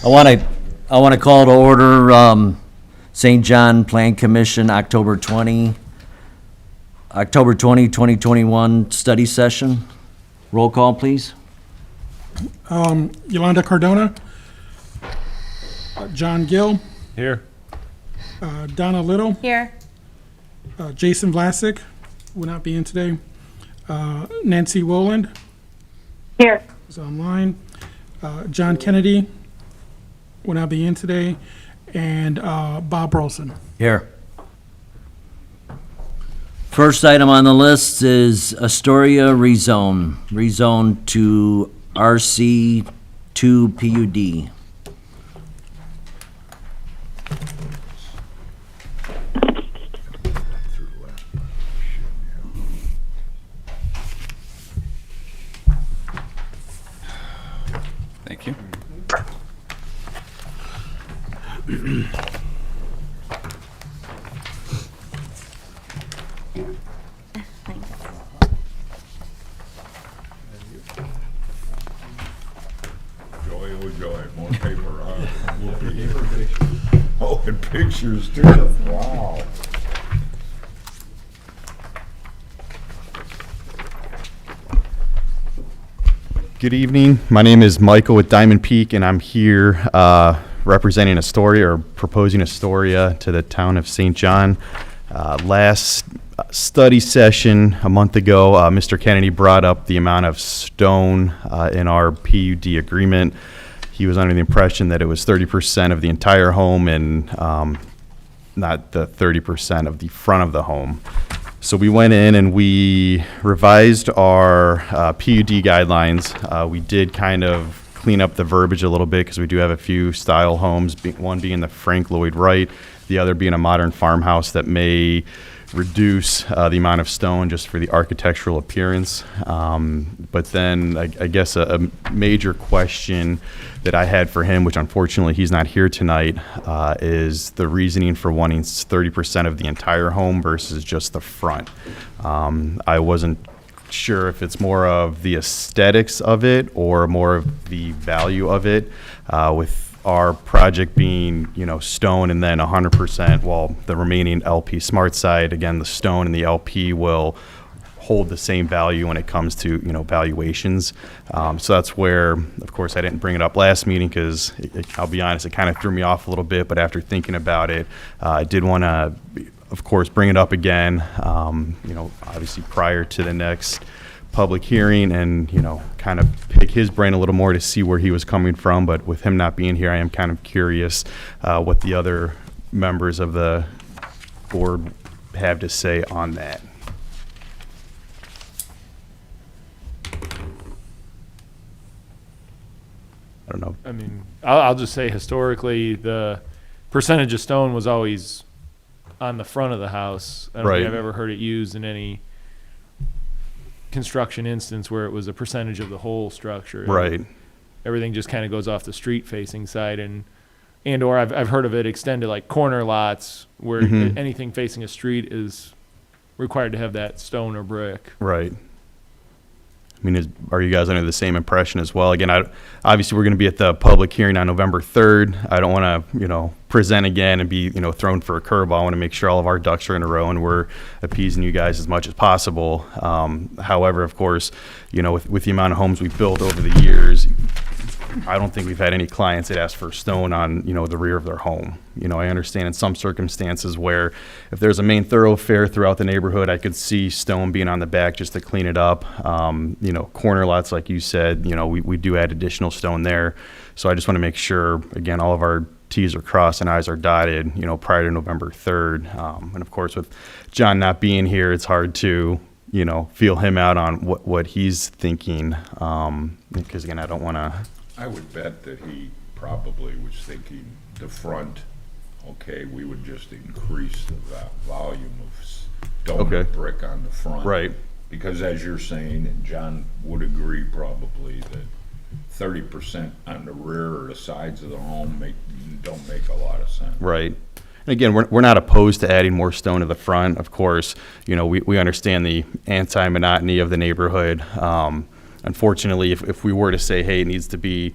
I want to call to order St. John Plan Commission, October 20, 2021 study session. Roll call, please. Yolanda Cardona, John Gill, Here. Donna Little, Here. Jason Vlasic will not be in today, Nancy Woland Here. is online, John Kennedy will not be in today, and Bob Rolson. Here. First item on the list is Astoria rezone to RC2 PUD. Thank you. Joy, oh joy, more paper, Oh, and pictures too, wow. Good evening. My name is Michael with Diamond Peak, and I'm here representing Astoria, or proposing Astoria to the town of St. John. Last study session a month ago, Mr. Kennedy brought up the amount of stone in our PUD agreement. He was under the impression that it was 30% of the entire home and not the 30% of the front of the home. So we went in and we revised our PUD guidelines. We did kind of clean up the verbiage a little bit because we do have a few style homes, one being the Frank Lloyd Wright, the other being a modern farmhouse that may reduce the amount of stone just for the architectural appearance. But then I guess a major question that I had for him, which unfortunately he's not here tonight, is the reasoning for wanting 30% of the entire home versus just the front. I wasn't sure if it's more of the aesthetics of it or more of the value of it, with our project being, stone and then 100%, while the remaining LP Smart side, again, the stone and the LP will hold the same value when it comes to, valuations. So that's where, of course, I didn't bring it up last meeting because I'll be honest, it kind of threw me off a little bit, but after thinking about it, I did want to, of course, bring it up again, obviously prior to the next public hearing and, kind of pick his brain a little more to see where he was coming from. But with him not being here, I am kind of curious what the other members of the board have to say on that. I don't know. I mean, I'll just say historically, the percentage of stone was always on the front of the house. I don't Right. think I've ever heard it used in any construction instance where it was a percentage of the whole structure. Right. Everything just kind of goes off the street facing side and or I've heard of it extended like corner lots where Mhm. anything facing a street is required to have that stone or brick. Right. I mean, are you guys under the same impression as well? Again, obviously we're going to be at the public hearing on November 3rd. I don't want to, present again and be, thrown for a curveball. I want to make sure all of our ducks are in a row and we're appeasing you guys as much as possible. However, of course, with the amount of homes we've built over the years, I don't think we've had any clients that ask for stone on, the rear of their home. I understand in some circumstances where if there's a main thoroughfare throughout the neighborhood, I could see stone being on the back just to clean it up. Corner lots, like you said, we do add additional stone there. So I just want to make sure, again, all of our T's are crossed and I's are dotted, prior to November 3rd. And of course, with John not being here, it's hard to, feel him out on what he's thinking. Because again, I don't want to. I would bet that he probably was thinking the front, okay, we would just increase the volume of stone Okay. and brick on the front. Right. Because as you're saying, and John would agree probably, that 30% on the rear or the sides of the home don't make a lot of sense. Right. And again, we're not opposed to adding more stone to the front. Of course, we understand the anti-monotony of the neighborhood. Unfortunately, if we were to say, hey, it needs to be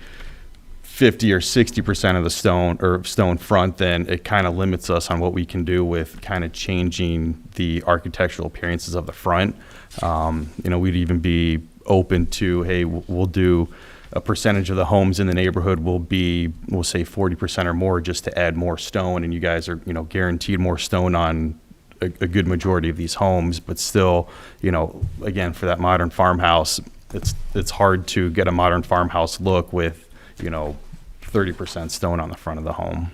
50 or 60% of the stone front, then it kind of limits us on what we can do with kind of changing the architectural appearances of the front. We'd even be open to, hey, we'll do a percentage of the homes in the neighborhood we'll say 40% or more, just to add more stone, and you guys are, guaranteed more stone on a good majority of these homes. But still, again, for that modern farmhouse, it's hard to get a modern farmhouse look with 30% stone on the front of the home.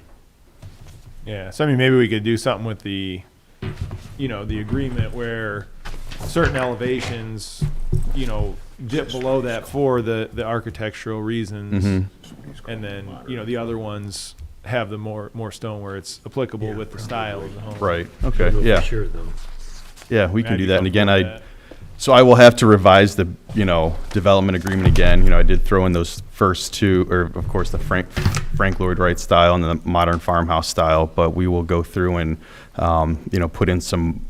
Yeah, so I mean, maybe we could do something with the agreement where certain elevations, dip below that for the architectural reasons, and then the other ones have the more stone where it's applicable with the style of the home. Right. Okay. Yeah. Sure, though. Yeah, we can do that. And again, I so I will have to revise the, development agreement again. I did throw in those first two, or of course the Frank Lloyd Wright style and the modern farmhouse style, but we will go through and, put in some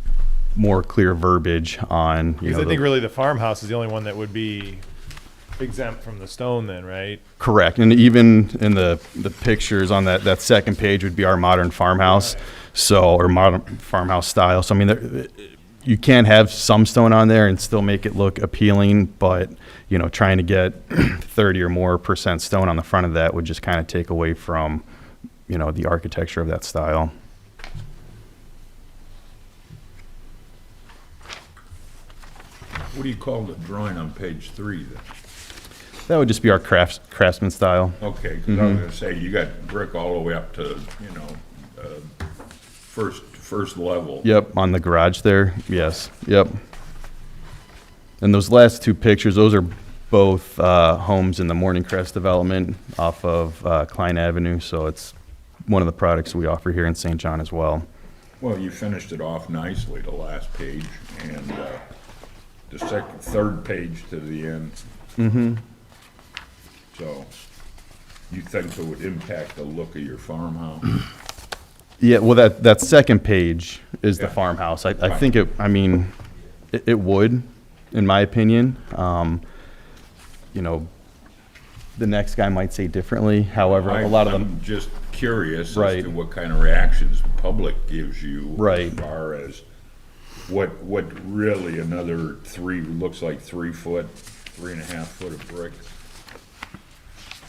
more clear verbiage on, because I think really the farmhouse is the only one that would be exempt from the stone then, right? Correct. And even in the pictures on that second page would be our modern farmhouse. Right. So, or modern farmhouse style. So, I mean, you can have some stone on there and still make it look appealing, but, trying to get 30 or more % stone on the front of that would just kind of take away from, the architecture of that style. What do you call the drawing on page 3 then? That would just be our craftsman style. Okay, because I was gonna say, you got brick all the way up to, first level. Yep, on the garage there. Yes. Yep. And those last two pictures, those are both homes in the Morning Crest development off of Klein Avenue. So it's one of the products we offer here in St. John as well. Well, you finished it off nicely, the last page, and the third page to the end. Mm-hmm. So, you think it would impact the look of your farmhouse? Yeah, well, that second page is the Yeah. farmhouse. I think it would, in my opinion. The next guy might say differently. However, a lot of them. I'm just curious as Right. to what kind of reactions the public gives you. Right. As far as what really another looks like 3 foot, 3.5 foot of brick.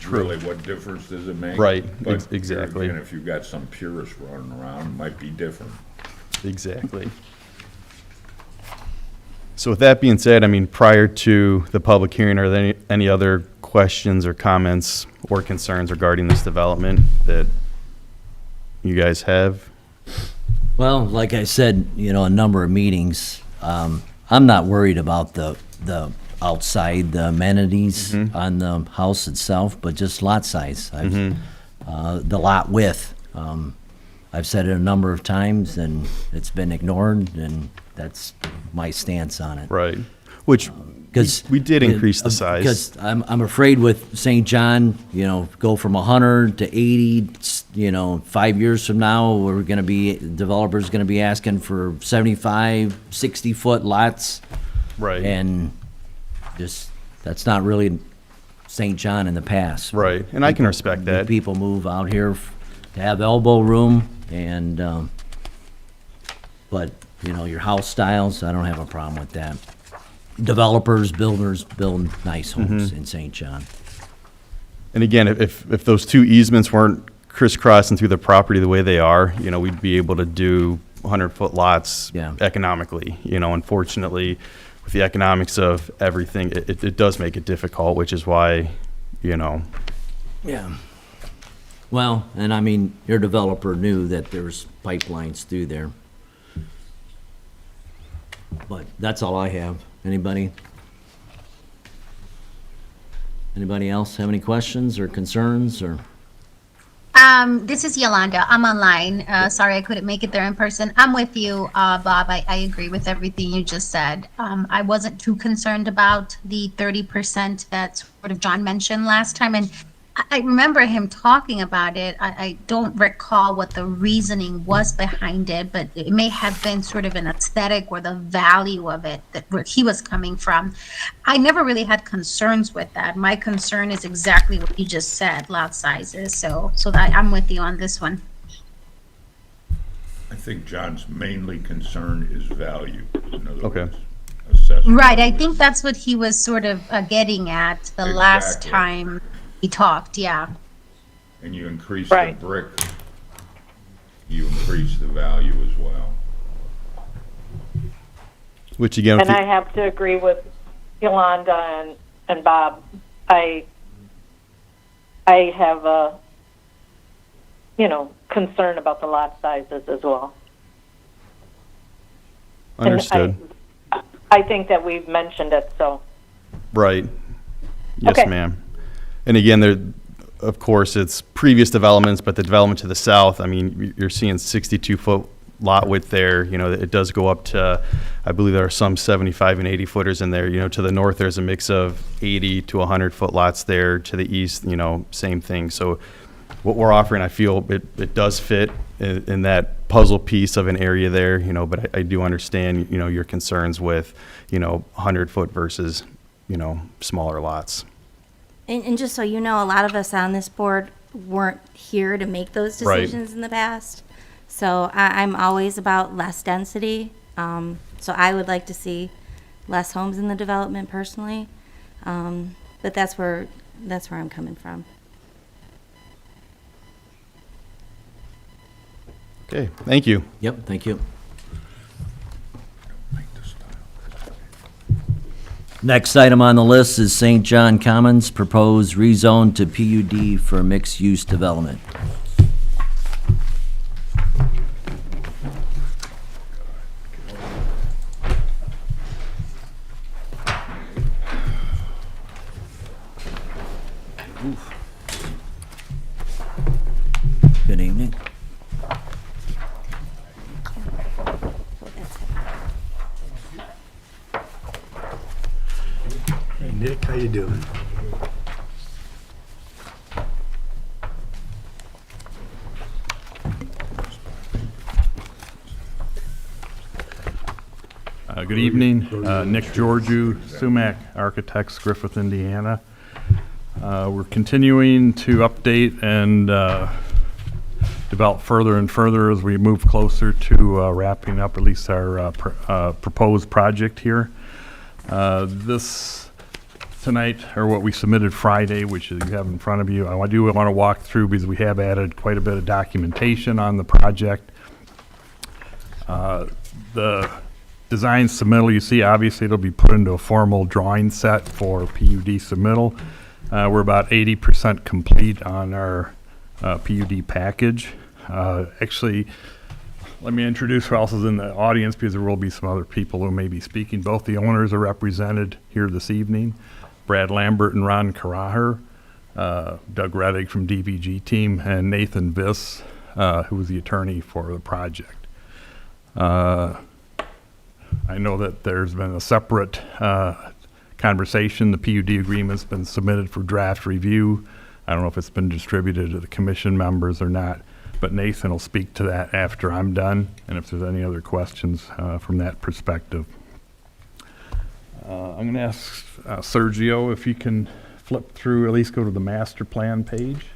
True. Really, what difference does it make? Right, But exactly. And if you've got some purists running around, it might be different. Exactly. So with that being said, prior to the public hearing, are there any other questions or comments or concerns regarding this development that you guys have? Well, like I said, a number of meetings, I'm not worried about the outside, the amenities on the house itself, but just lot size. The lot width. I've said it a number of times, and it's been ignored, and that's my stance on it. Right. Which Because we did increase the size. Because I'm afraid with St. John, go from 100 to 80. 5 years from now, developers gonna be asking for 75, 60-foot lots, Right. and that's not really St. John in the past. Right. And I can respect that. People move out here to have elbow room, and but your house styles, I don't have a problem with that. Developers, builders build nice homes in St. John. And again, if those two easements weren't crisscrossing through the property the way they are, we'd be able to do 100-foot lots Yeah. economically. Unfortunately, with the economics of everything, it does make it difficult, which is why, Yeah. Well, and your developer knew that there's pipelines through there. But that's all I have. Anybody else have any questions or concerns or? This is Yolanda. I'm online. Sorry I couldn't make it there in person. I'm with you, Bob. I agree with everything you just said. I wasn't too concerned about the 30% that sort of John mentioned last time. And I remember him talking about it. I don't recall what the reasoning was behind it, but it may have been sort of an aesthetic or the value of it that where he was coming from. I never really had concerns with that. My concern is exactly what you just said, lot sizes. So that I'm with you on this one. I think John's mainly concern is value. In other Okay. words, assessment. Right. I think that's what he was sort of getting at the last Exactly. time he talked. Yeah. And you increase the Right. brick, you increase the value as well. Which again, And I have to agree with Yolanda and Bob. I have a, concern about the lot sizes as well. And understood. I think that we've mentioned it, so. Right. Yes, Okay. ma'am. And again, there, of course, it's previous developments, but the development to the south, I mean, you're seeing 62-foot lot width there. It does go up to, I believe there are some 75 and 80 footers in there. To the north, there's a mix of 80 to 100-foot lots there. To the east, same thing. So what we're offering, I feel it does fit in that puzzle piece of an area there, but I do understand, your concerns with, 100-foot versus, smaller lots. And just so you know, a lot of us on this board weren't here to make those Right. decisions in the past. So I'm always about less density. So I would like to see less homes in the development personally. But that's where I'm coming from. Okay, thank you. Yep, thank you. Next item on the list is St. John Commons, proposed rezone to PUD for mixed-use development. Good evening. Hey Nick, how you doing? Good evening, Nick Georgiou, Sumac Architects, Griffith, Indiana. We're continuing to update and develop further and further as we move closer to wrapping up at least our proposed project here. This tonight, or what we submitted Friday, which you have in front of you, I do want to walk through because we have added quite a bit of documentation on the project. The design submittal, you see, obviously it'll be put into a formal drawing set for PUD submittal. We're about 80% complete on our PUD package. Actually, let me introduce who else is in the audience because there will be some other people who may be speaking. Both the owners are represented here this evening, Brad Lambert and Ron Karaher, Doug Reddick from DVG team, and Nathan Viss, who is the attorney for the project. I know that there's been a separate conversation. The PUD agreement's been submitted for draft review. I don't know if it's been distributed to the commission members or not, but Nathan will speak to that after I'm done, and if there's any other questions from that perspective. I'm going to ask Sergio if you can flip through, at least go to the master plan page.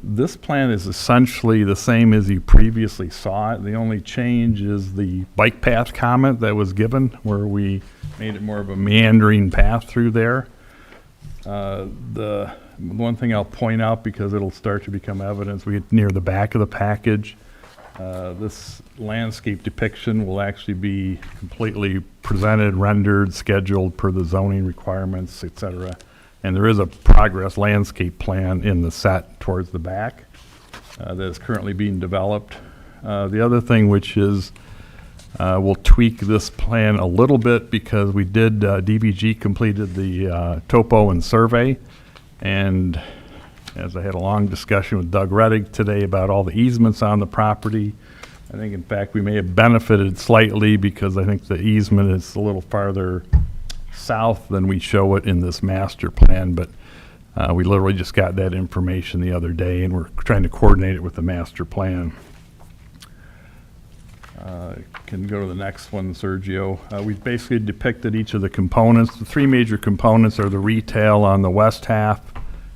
This plan is essentially the same as you previously saw it. The only change is the bike path comment that was given, where we made it more of a meandering path through there. The one thing I'll point out, because it'll start to become evidence, we get near the back of the package. This landscape depiction will actually be completely presented, rendered, scheduled per the zoning requirements, et cetera. And there is a progress landscape plan in the set towards the back that is currently being developed. The other thing, which is we'll tweak this plan a little bit because we did, DVG completed the topo and survey. And as I had a long discussion with Doug Reddick today about all the easements on the property, I think, in fact, we may have benefited slightly because I think the easement is a little farther south than we show it in this master plan, but we literally just got that information the other day, and we're trying to coordinate it with the master plan. Can go to the next one, Sergio. We've basically depicted each of the components. The three major components are the retail on the west half,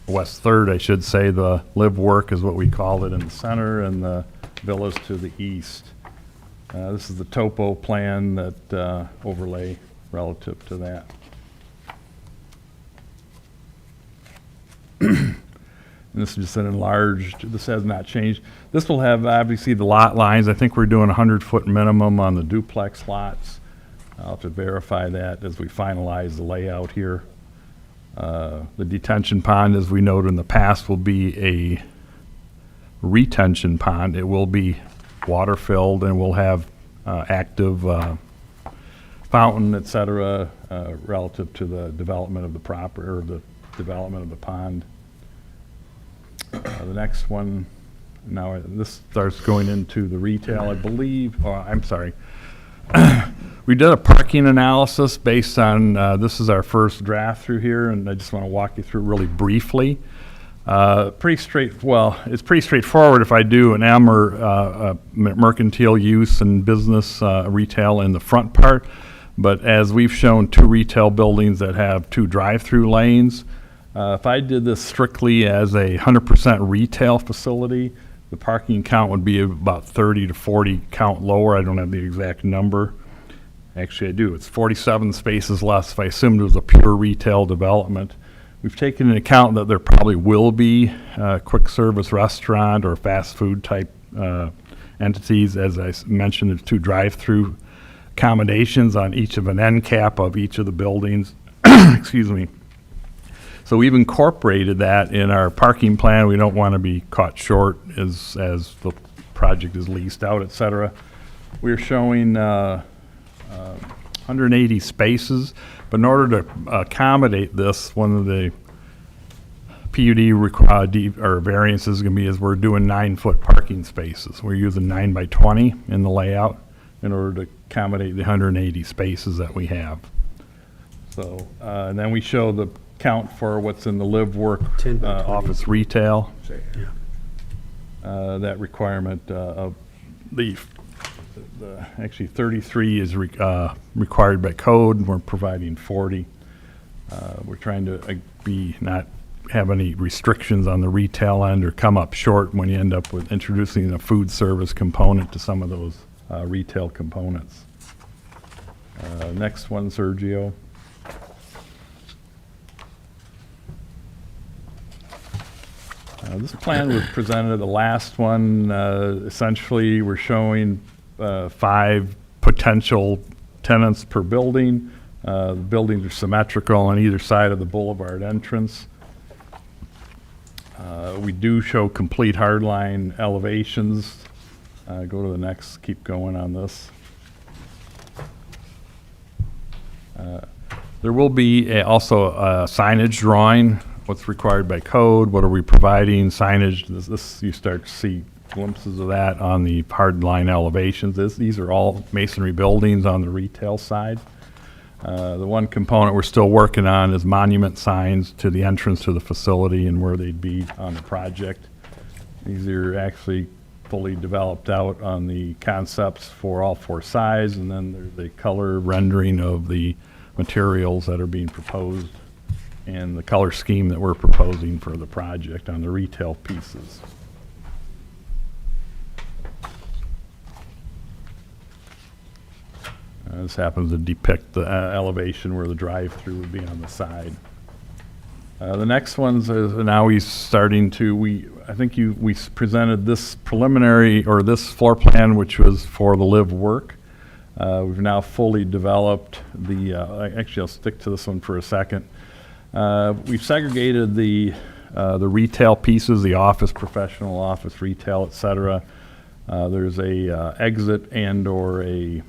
west third, I should say. The live work is what we call it in the center, and the villas to the east. This is the topo plan that overlay relative to that. And this is just an enlarged, this has not changed. This will have, obviously, the lot lines. I think we're doing a 100-foot minimum on the duplex lots. I'll have to verify that as we finalize the layout here. The detention pond, as we noted in the past, will be a retention pond. It will be water-filled, and we'll have active fountain, et cetera, relative to the development of the property, or the development of the pond. The next one, now this starts going into the retail, I believe. Oh, I'm sorry. We did a parking analysis based on, this is our first draft through here, and I just want to walk you through really briefly. It's pretty straightforward if I do an M or mercantile use and business retail in the front part. But as we've shown, 2 retail buildings that have 2 drive-through lanes. If I did this strictly as a 100% retail facility, the parking count would be about 30 to 40 count lower. I don't have the exact number. Actually, I do. It's 47 spaces less if I assumed it was a pure retail development. We've taken into account that there probably will be quick service restaurant or fast food type entities. As I mentioned, there's 2 drive-through accommodations on each of an end cap of each of the buildings. Excuse me. So we've incorporated that in our parking plan. We don't want to be caught short as the project is leased out, et cetera. We're showing 180 spaces, but in order to accommodate this, one of the PUD or variances is going to be is we're doing 9-foot parking spaces. We're using 9 by 20 in the layout in order to accommodate the 180 spaces that we have. So, and then we show the count for what's in the live work office retail. That requirement of the actually 33 is required by code, and we're providing 40. We're trying to not have any restrictions on the retail end or come up short when you end up with introducing a food service component to some of those retail components. Next one, Sergio. This plan was presented, the last one. Essentially, we're showing 5 potential tenants per building. The buildings are symmetrical on either side of the boulevard entrance. We do show complete hardline elevations. Go to the next, keep going on this. There will be also a signage drawing. What's required by code? What are we providing? Signage. This you start to see glimpses of that on the hardline elevations. These are all masonry buildings on the retail side. The one component we're still working on is monument signs to the entrance to the facility and where they'd be on the project. These are actually fully developed out on the concepts for all 4 sides, and then there's the color rendering of the materials that are being proposed and the color scheme that we're proposing for the project on the retail pieces. This happens to depict the elevation where the drive-through would be on the side. The next ones is now he's starting to, I think we presented this preliminary, or this floor plan, which was for the live work. We've now fully developed actually I'll stick to this one for a second. We've segregated the retail pieces, the office, professional office, retail, et cetera. There's a exit and or a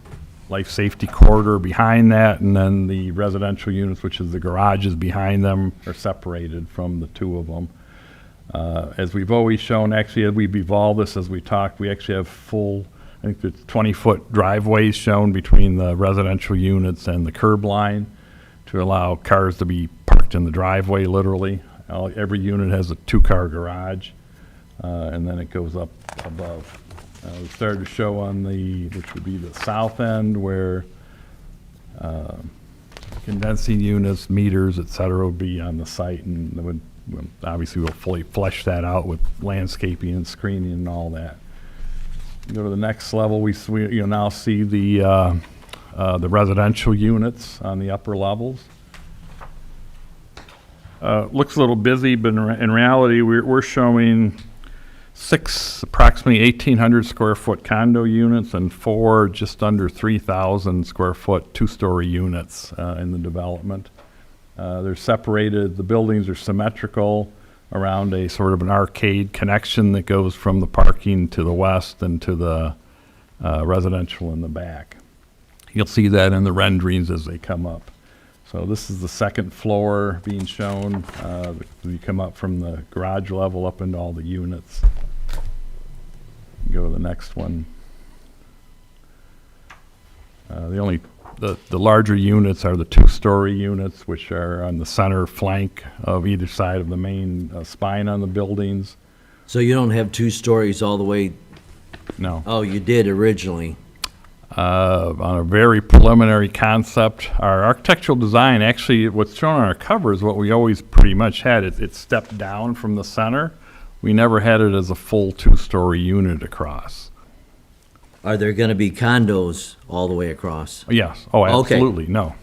life safety corridor behind that, and then the residential units, which is the garages behind them, are separated from the 2 of them. As we've always shown, actually, as we've evolved this as we talked, we actually have full think there's 20-foot driveways shown between the residential units and the curb line to allow cars to be parked in the driveway, literally. Every unit has a 2-car garage, and then it goes up above. We started to show on which would be the south end, where condensing units, meters, et cetera, would be on the site, and obviously we'll fully flesh that out with landscaping and screening and all that. Go to the next level, you'll now see the residential units on the upper levels. Looks a little busy, but in reality, we're showing 6 approximately 1,800 square foot condo units and 4 just under 3,000 square foot 2-story units in the development. They're separated, the buildings are symmetrical around a sort of an arcade connection that goes from the parking to the west and to the residential in the back. You'll see that in the renderings as they come up. So this is the second floor being shown. You come up from the garage level up into all the units. Go to the next one. The larger units are the 2-story units, which are on the center flank of either side of the main spine on the buildings. So you don't have 2 stories all the way? No. Oh, you did originally. On a very preliminary concept, our architectural design, actually what's shown on our cover is what we always pretty much had. It stepped down from the center. We never had it as a full 2-story unit across. Are there going to be condos all the way across? Yes. Oh, Okay. absolutely. No.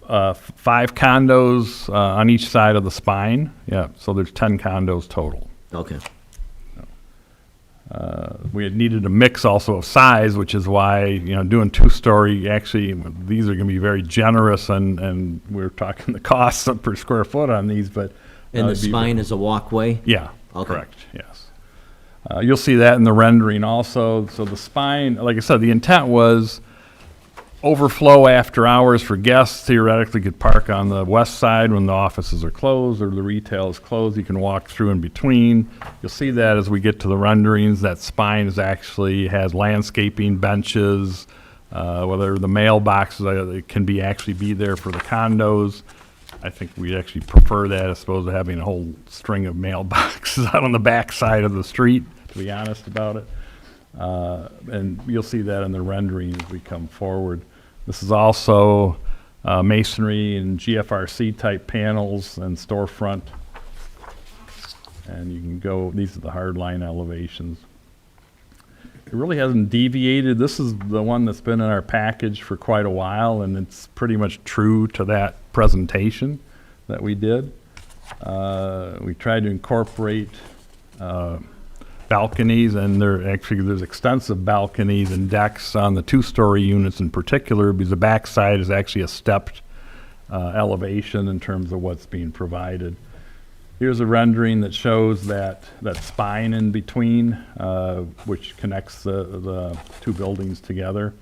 5 condos on each side of the spine. Yeah. So there's 10 condos total. Okay. We had needed a mix also of size, which is why, doing 2-story, actually, these are going to be very generous, and we're talking the costs per square foot on these, but. And the it'd be- spine is a walkway? Yeah, Okay. correct, yes. You'll see that in the rendering also. So the spine, like I said, the intent was overflow after hours for guests theoretically could park on the west side when the offices are closed or the retail is closed. You can walk through in between. You'll see that as we get to the renderings. That spine has landscaping, benches, whether the mailboxes it can actually be there for the condos. I think we actually prefer that as opposed to having a whole string of mailboxes out on the back side of the street, to be honest about it. And you'll see that in the rendering as we come forward. This is also masonry and GFRC type panels and storefront. And you can go, these are the hard line elevations. It really hasn't deviated. This is the one that's been in our package for quite a while, and it's pretty much true to that presentation that we did. We tried to incorporate balconies, and there's extensive balconies and decks on the 2-story units in particular, because the backside is actually a stepped elevation in terms of what's being provided. Here's a rendering that shows that spine in between, which connects the 2 buildings together.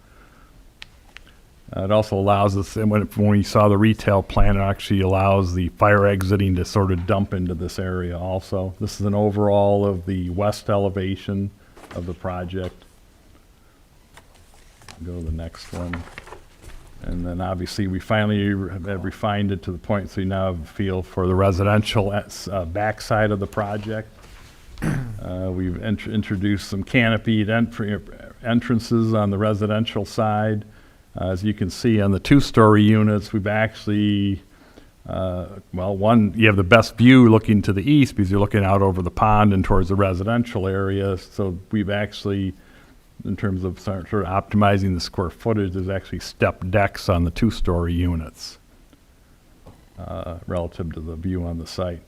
It also allows us, and when we saw the retail plan, it actually allows the fire exiting to sort of dump into this area also. This is an overall of the west elevation of the project. Go to the next one. And then obviously we finally have refined it to the point so you now have a feel for the residential backside of the project. We've introduced some canopied entrances on the residential side. As you can see on the 2-story units, we've actually, one, you have the best view looking to the east because you're looking out over the pond and towards the residential area. So we've actually, in terms of sort of optimizing the square footage, there's actually step decks on the 2-story units relative to the view on the site.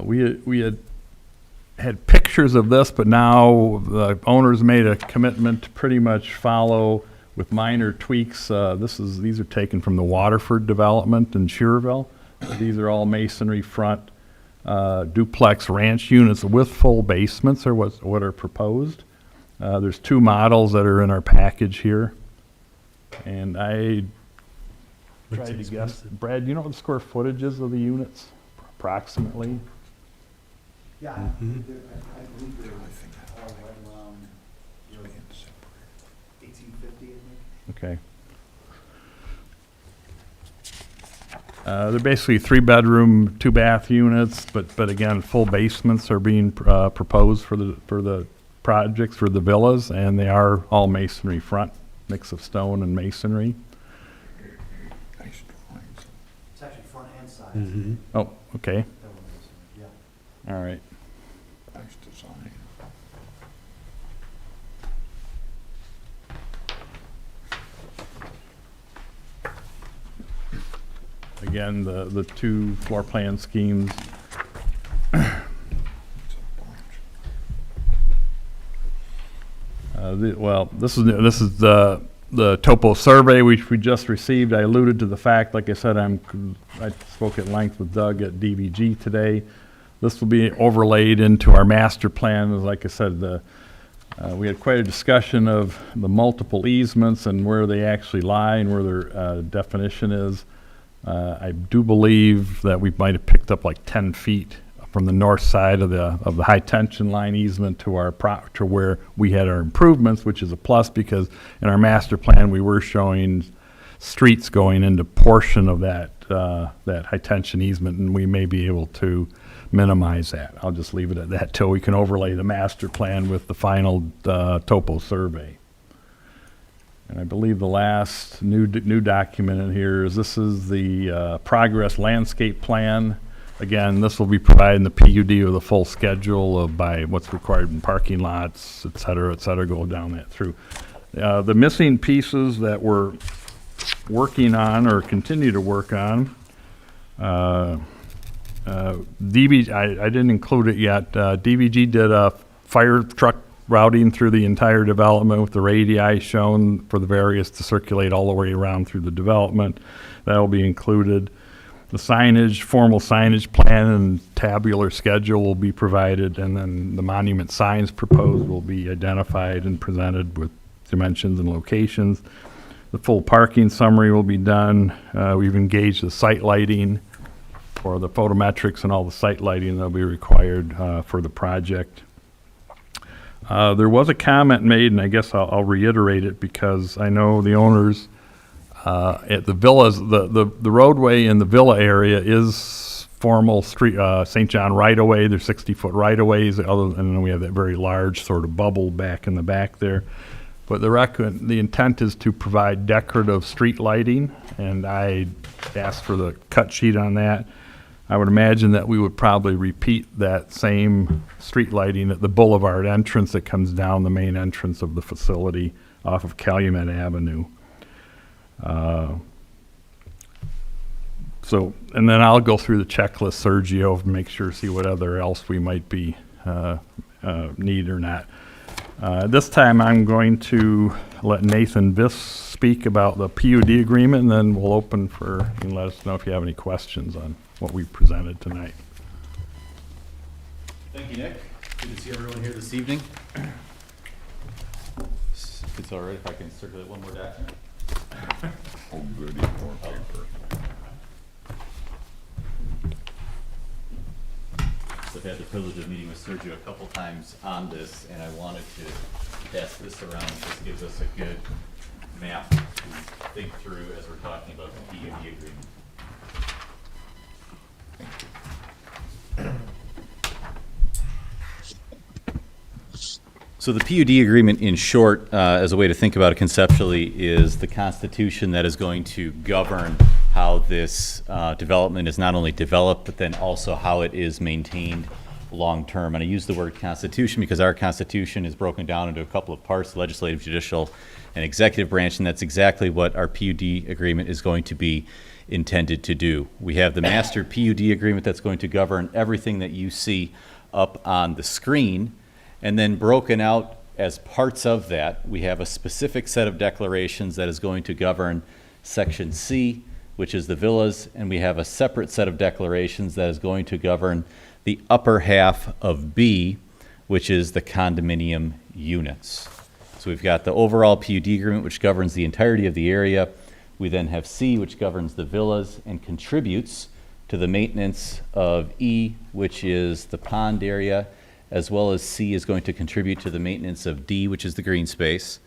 We had pictures of this, but now the owners made a commitment to pretty much follow with minor tweaks. These are taken from the Waterford development in Schererville. These are all masonry front duplex ranch units with full basements are what are proposed. There's 2 models that are in our package here. And I tried to guess. Brad, you know what the square footage is of the units approximately? Yeah, I believe they're all right around Okay. They're basically 3-bedroom, 2-bath units, but again, full basements are being proposed for the projects, for the villas, and they are all masonry front, mix of stone and masonry. Nice drawings. It's actually front and side. Oh, okay, all right. Nice design. Again, the two floor plan schemes. Well, this is the topo survey which we just received. I alluded to the fact, like I said, I spoke at length with Doug at DVG today. This will be overlaid into our master plan. Like I said, we had quite a discussion of the multiple easements and where they actually lie and where their definition is. I do believe that we might have picked up like 10 feet from the north side of the high tension line easement to to where we had our improvements, which is a plus because in our master plan we were showing streets going into portion of that high tension easement, and we may be able to minimize that. I'll just leave it at that till we can overlay the master plan with the final topo survey. And I believe the last new document in here is the progress landscape plan. Again, this will be providing the PUD with a full schedule of by what's required in parking lots, et cetera, go down that through. The missing pieces that we're working on or continue to work on, DVG, I didn't include it yet. DVG did a fire truck routing through the entire development with the radii shown for the various to circulate all the way around through the development. That will be included. The signage, formal signage plan and tabular schedule will be provided, and then the monument signs proposed will be identified and presented with dimensions and locations. The full parking summary will be done. We've engaged the site lighting for the photometrics and all the site lighting that will be required for the project. There was a comment made, and I guess I'll reiterate it because I know the owners at the villas, the roadway in the villa area is formal street, St. John right-of-way. There's 60-foot right-of-ways, and then we have that very large sort of bubble back in the back there. But the intent is to provide decorative street lighting, and I asked for the cut sheet on that. I would imagine that we would probably repeat that same street lighting at the boulevard entrance that comes down the main entrance of the facility off of Calumet Avenue. And then I'll go through the checklist, Sergio, and make sure, see what other else we might be need or not. This time I'm going to let Nathan Viss speak about the PUD agreement, and then we'll open for, you can let us know if you have any questions on what we presented tonight. Thank you, Nick. Good to see everyone here this evening. If it's all right if I can circulate one more document. Oh, goody, more paper. So I've had the privilege of meeting with Sergio a couple times on this, and I wanted to pass this around. This gives us a good map to think through as we're talking about the PUD agreement. So the PUD agreement, in short, as a way to think about it conceptually, is the constitution that is going to govern how this development is not only developed, but then also how it is maintained long-term. And I use the word constitution because our constitution is broken down into a couple of parts, legislative, judicial, and executive branch, and that's exactly what our PUD agreement is going to be intended to do. We have the master PUD agreement that's going to govern everything that you see up on the screen, and then broken out as parts of that, we have a specific set of declarations that is going to govern Section C, which is the villas, and we have a separate set of declarations that is going to govern the upper half of B, which is the condominium units. So we've got the overall PUD agreement, which governs the entirety of the area. We then have C, which governs the villas and contributes to the maintenance of E, which is the pond area, as well as C is going to contribute to the maintenance of D, which is the green space.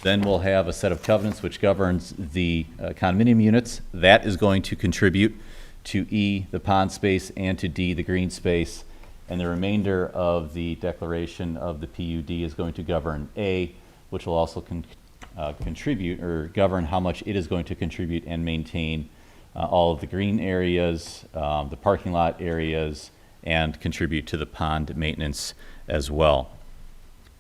Then we'll have a set of covenants which governs the condominium units. That is going to contribute to E, the pond space, and to D, the green space. And the remainder of the declaration of the PUD is going to govern A, which will also contribute or govern how much it is going to contribute and maintain all of the green areas, the parking lot areas, and contribute to the pond maintenance as well.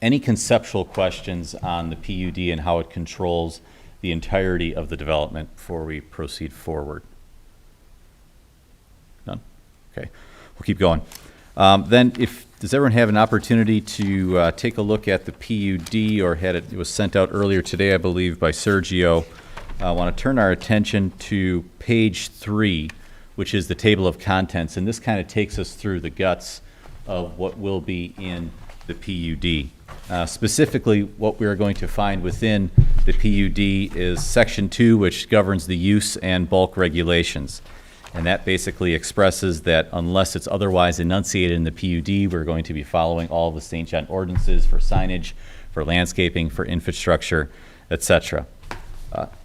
Any conceptual questions on the PUD and how it controls the entirety of the development before we proceed forward? None? Okay, we'll keep going. Then does everyone have an opportunity to take a look at the PUD, or it was sent out earlier today, I believe, by Sergio. I want to turn our attention to page 3, which is the table of contents, and this kind of takes us through the guts of what will be in the PUD. Specifically, what we are going to find within the PUD is Section 2, which governs the use and bulk regulations. And that basically expresses that unless it's otherwise enunciated in the PUD, we're going to be following all of the St. John ordinances for signage, for landscaping, for infrastructure, etc.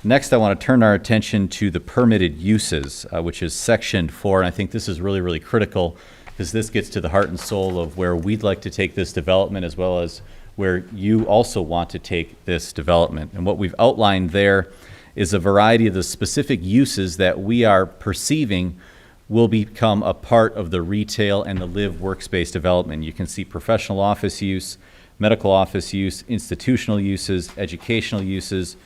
Next, I want to turn our attention to the permitted uses, which is Section 4. And I think this is really, really critical because this gets to the heart and soul of where we'd like to take this development as well as where you also want to take this development. And what we've outlined there is a variety of the specific uses that we are perceiving will become a part of the retail and the live workspace development. You can see professional office use, medical office use, institutional uses, educational uses,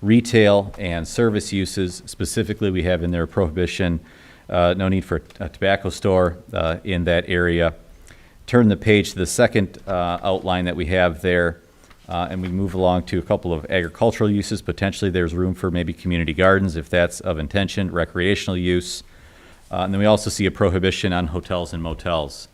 retail and service uses. Specifically, we have in there Prohibition, no need for a tobacco store in that area. Turn the page to the second outline that we have there. And we move along to a couple of agricultural uses. Potentially there's room for maybe community gardens if that's of intention, recreational use. And then we also see a prohibition on hotels and motels.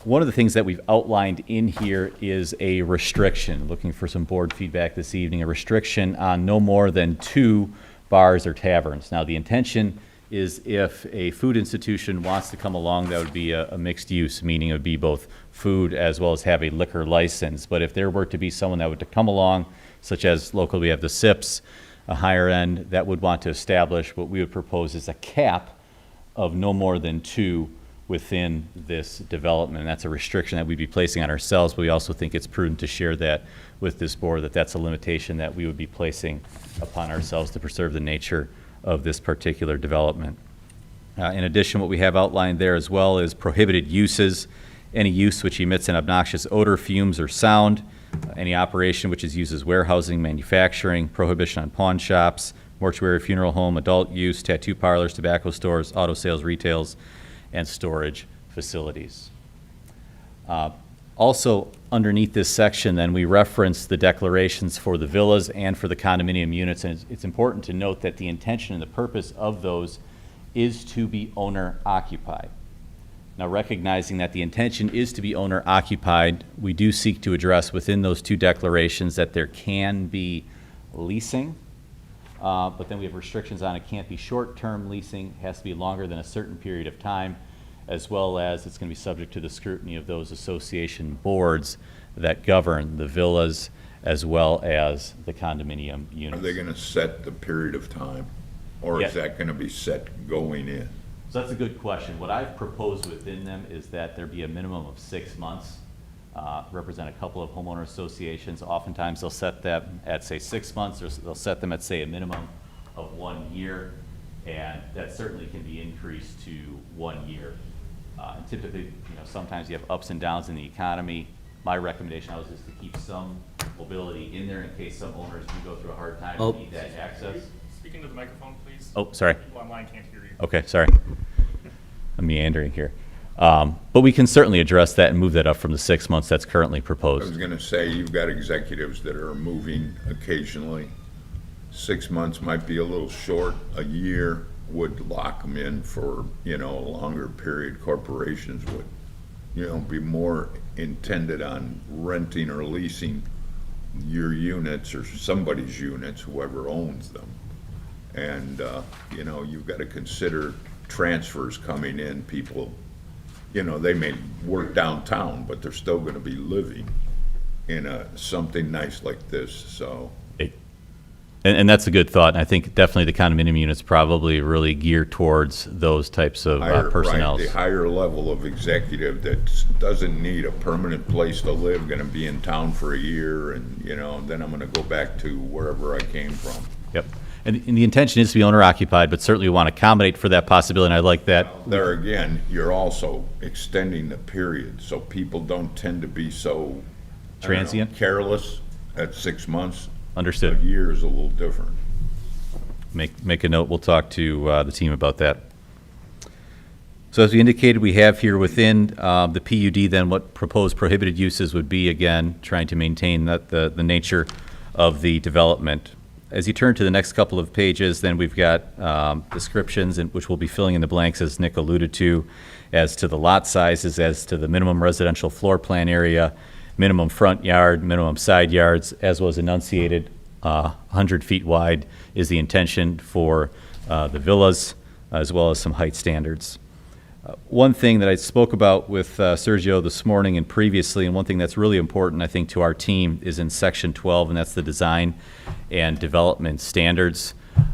One of the things that we've outlined in here is a restriction, looking for some board feedback this evening, a restriction on no more than 2 bars or taverns. Now the intention is if a food institution wants to come along, that would be a mixed use, meaning it would be both food as well as have a liquor license. But if there were to be someone that would to come along, such as locally we have the SIPs, a higher end, that would want to establish what we would propose is a cap of no more than 2 within this development. And that's a restriction that we'd be placing on ourselves, but we also think it's prudent to share that with this board, that that's a limitation that we would be placing upon ourselves to preserve the nature of this particular development. In addition, what we have outlined there as well is prohibited uses, any use which emits an obnoxious odor, fumes, or sound, any operation which is used as warehousing, manufacturing, prohibition on pawn shops, mortuary, funeral home, adult use, tattoo parlors, tobacco stores, auto sales, retails, and storage facilities. Also, underneath this section, then, we reference the declarations for the villas and for the condominium units, and it's important to note that the intention and the purpose of those is to be owner-occupied. Now, recognizing that the intention is to be owner-occupied, we do seek to address within those 2 declarations that there can be leasing, but then we have restrictions on it can't be short-term leasing, it has to be longer than a certain period of time, as well as it's going to be subject to the scrutiny of those association boards that govern the villas as well as the condominium units. Are they going to set the period of time, or Yes. is that going to be set going in? So that's a good question. What I've proposed within them is that there be a minimum of 6 months. Represent a couple of homeowner associations. Oftentimes they'll set them at, say, 6 months, or they'll set them at, say, a minimum of 1 year, and that certainly can be increased to 1 year. And typically, sometimes you have ups and downs in the economy. My recommendation always is to keep some mobility in there in case some owners do go through a hard time and need that access. Speaking to the microphone, please. Oh, sorry. People online can't hear you. Okay, sorry. I'm meandering here. But we can certainly address that and move that up from the 6 months that's currently I proposed. was going to say, you've got executives that are moving occasionally. 6 months might be a little short. A year would lock them in for, a longer period. Corporations would, be more intended on renting or leasing your units or somebody's units, whoever owns them. And, you've got to consider transfers coming in. People, they may work downtown, but they're still going to be living. something nice like this, so. And that's a good thought, and I think definitely the condominium units probably really gear towards those types of personnel. Right, the higher level of executive that doesn't need a permanent place to live, gonna be in town for a year, and, then I'm gonna go back to wherever I came from. Yep. And the intention is to be owner occupied, but certainly we want to accommodate for that possibility, and I like that. There again, you're also extending the period, so people don't tend to be so, I don't know, Transient? careless at 6 months. Understood. A year is a little different. Make a note, we'll talk to the team about that. So as we indicated, we have here within the PUD then what proposed prohibited uses would be, again, trying to maintain the nature of the development. As you turn to the next couple of pages, then we've got descriptions, which we'll be filling in the blanks, as Nick alluded to, as to the lot sizes, as to the minimum residential floor plan area, minimum front yard, minimum side yards, as was enunciated, 100 feet wide is the intention for the villas, as well as some height standards. One thing that I spoke about with Sergio this morning and previously, and one thing that's really important, I think, to our team is in section 12, and that's the design and development standards.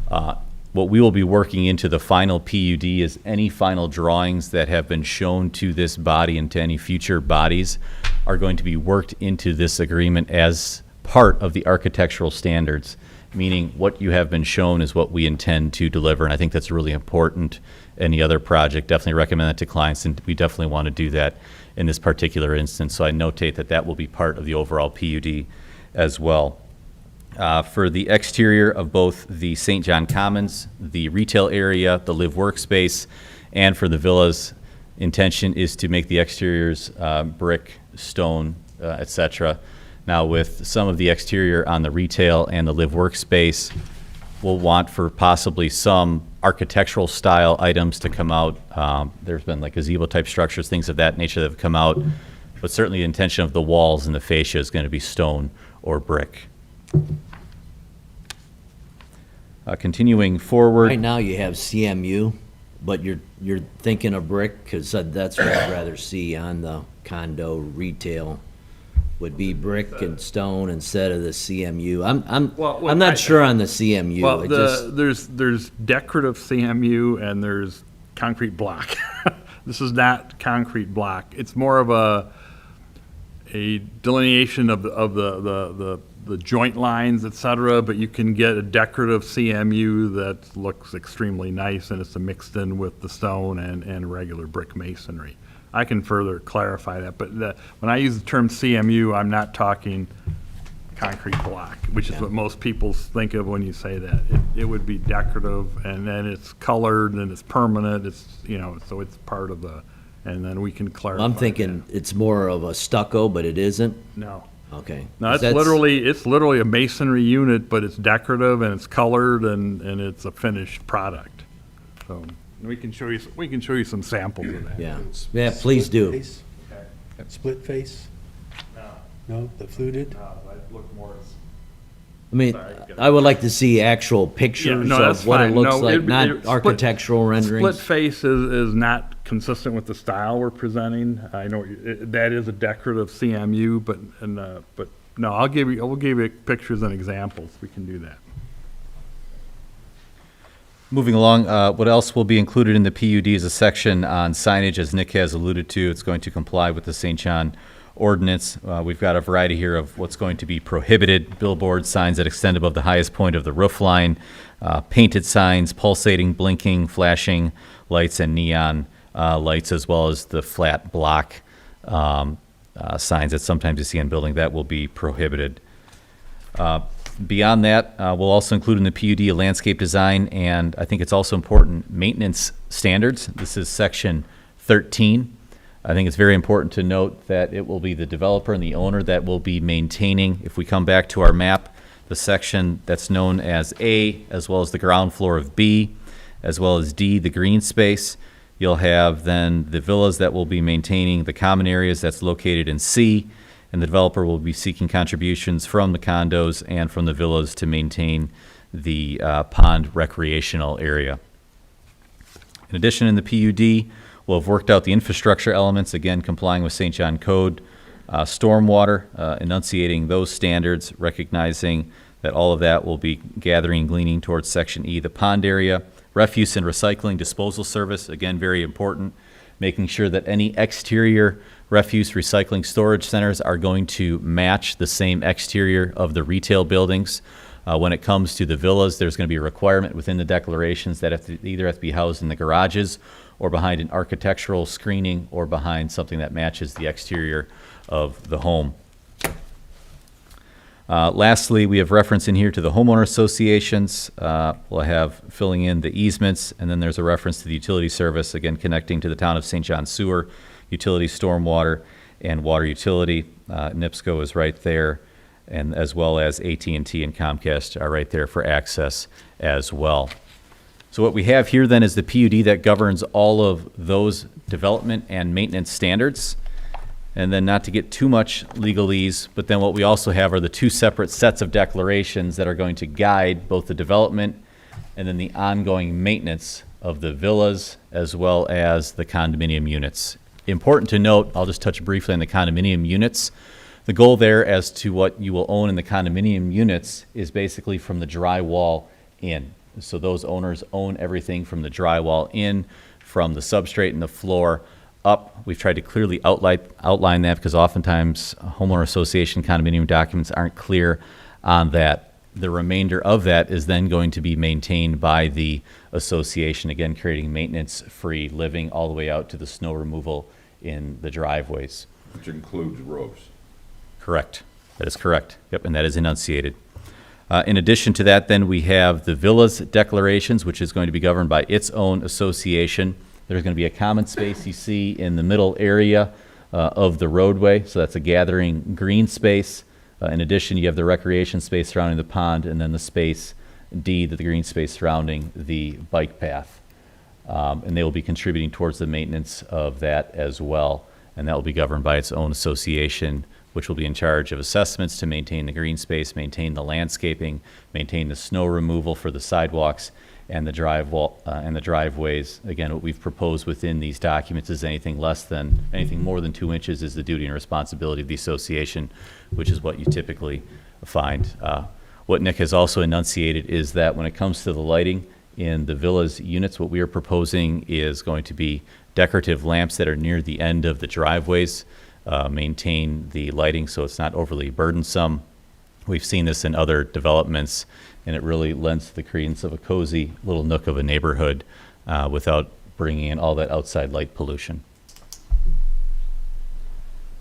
What we will be working into the final PUD is any final drawings that have been shown to this body and to any future bodies are going to be worked into this agreement as part of the architectural standards, meaning what you have been shown is what we intend to deliver, and I think that's really important. Any other project, definitely recommend that to clients, and we definitely want to do that in this particular instance. So I notate that that will be part of the overall PUD as well. For the exterior of both the St. John Commons, the retail area, the live workspace, and for the villas, intention is to make the exteriors brick, stone, etc. Now with some of the exterior on the retail and the live workspace, we'll want for possibly some architectural style items to come out. There's been like gazebo type structures, things of that nature that have come out, but certainly the intention of the walls and the fascia is going to be stone or brick. Continuing forward. Right now you have CMU, but you're thinking of brick, because that's what I'd rather see on the condo retail, would be brick and stone instead of the CMU. I'm not sure on the CMU. Well, It just- there's decorative CMU and there's concrete block. This is not concrete block. It's more of a delineation of the joint lines, et cetera, but you can get a decorative CMU that looks extremely nice, and it's mixed in with the stone and regular brick masonry. I can further clarify that, but when I use the term CMU, I'm not talking concrete block, which is what most people think of when you say that. It would be decorative, and then it's colored, and it's permanent, it's, so it's part of the, and then we can clarify. I'm thinking it's more of a stucco, but it isn't? No. Okay. No, it's literally a masonry unit, but it's decorative and it's colored and it's a finished product. So we can show you some samples of that. Yeah, yeah, please do. Split face? No, the fluted? I mean, I would like to see actual pictures of what it looks like, not architectural renderings. Split face is not consistent with the style we're presenting. I know that is a decorative CMU, but no, we'll give you pictures and examples. We can do that. Moving along, what else will be included in the PUD is a section on signage, as Nick has alluded to. It's going to comply with the St. John ordinance. We've got a variety here of what's going to be prohibited: billboard signs that extend above the highest point of the roof line, painted signs, pulsating, blinking, flashing lights, and neon lights, as well as the flat block signs that sometimes you see in building. That will be prohibited. Beyond that, we'll also include in the PUD a landscape design, and I think it's also important, maintenance standards. This is section 13. I think it's very important to note that it will be the developer and the owner that will be maintaining, if we come back to our map, the section that's known as A, as well as the ground floor of B, as well as D, the green space. You'll have then the villas that will be maintaining the common areas that's located in C, and the developer will be seeking contributions from the condos and from the villas to maintain the pond recreational area. In addition, in the PUD, we'll have worked out the infrastructure elements, again complying with St. John Code, Stormwater, enunciating those standards, recognizing that all of that will be gathering and gleaning towards Section E, the pond area. Refuse and recycling disposal service, again, very important, making sure that any exterior refuse recycling storage centers are going to match the same exterior of the retail buildings. When it comes to the villas, there's going to be a requirement within the declarations that either have to be housed in the garages or behind an architectural screening or behind something that matches the exterior of the home. Lastly, we have reference in here to the homeowner associations. We'll have filling in the easements, and then there's a reference to the utility service, again connecting to the town of St. John sewer, utility, stormwater, and water utility. NIPSCO is right there, and as well as AT&T and Comcast are right there for access as well. So what we have here then is the PUD that governs all of those development and maintenance standards. And then not to get too much legalese, but then what we also have are the two separate sets of declarations that are going to guide both the development and then the ongoing maintenance of the villas as well as the condominium units. Important to note, I'll just touch briefly on the condominium units. The goal there as to what you will own in the condominium units is basically from the drywall in. So those owners own everything from the drywall in, from the substrate and the floor up. We've tried to clearly outline that because oftentimes homeowner association condominium documents aren't clear on that. The remainder of that is then going to be maintained by the association, again creating maintenance-free living all the way out to the snow removal in the driveways. Which includes roofs. Correct. That is correct. Yep, and that is enunciated. In addition to that, then we have the villas declarations, which is going to be governed by its own association. There's going to be a common space you see in the middle area of the roadway, so that's a gathering green space. In addition, you have the recreation space surrounding the pond, and then the space D, the green space surrounding the bike path. And they will be contributing towards the maintenance of that as well, and that will be governed by its own association, which will be in charge of assessments to maintain the green space, maintain the landscaping, maintain the snow removal for the sidewalks, and the driveways. Again, what we've proposed within these documents is anything more than 2 inches is the duty and responsibility of the association, which is what you typically find. What Nick has also enunciated is that when it comes to the lighting in the villas units, what we are proposing is going to be decorative lamps that are near the end of the driveways, maintain the lighting so it's not overly burdensome. We've seen this in other developments, and it really lends to the credence of a cozy little nook of a neighborhood without bringing in all that outside light pollution.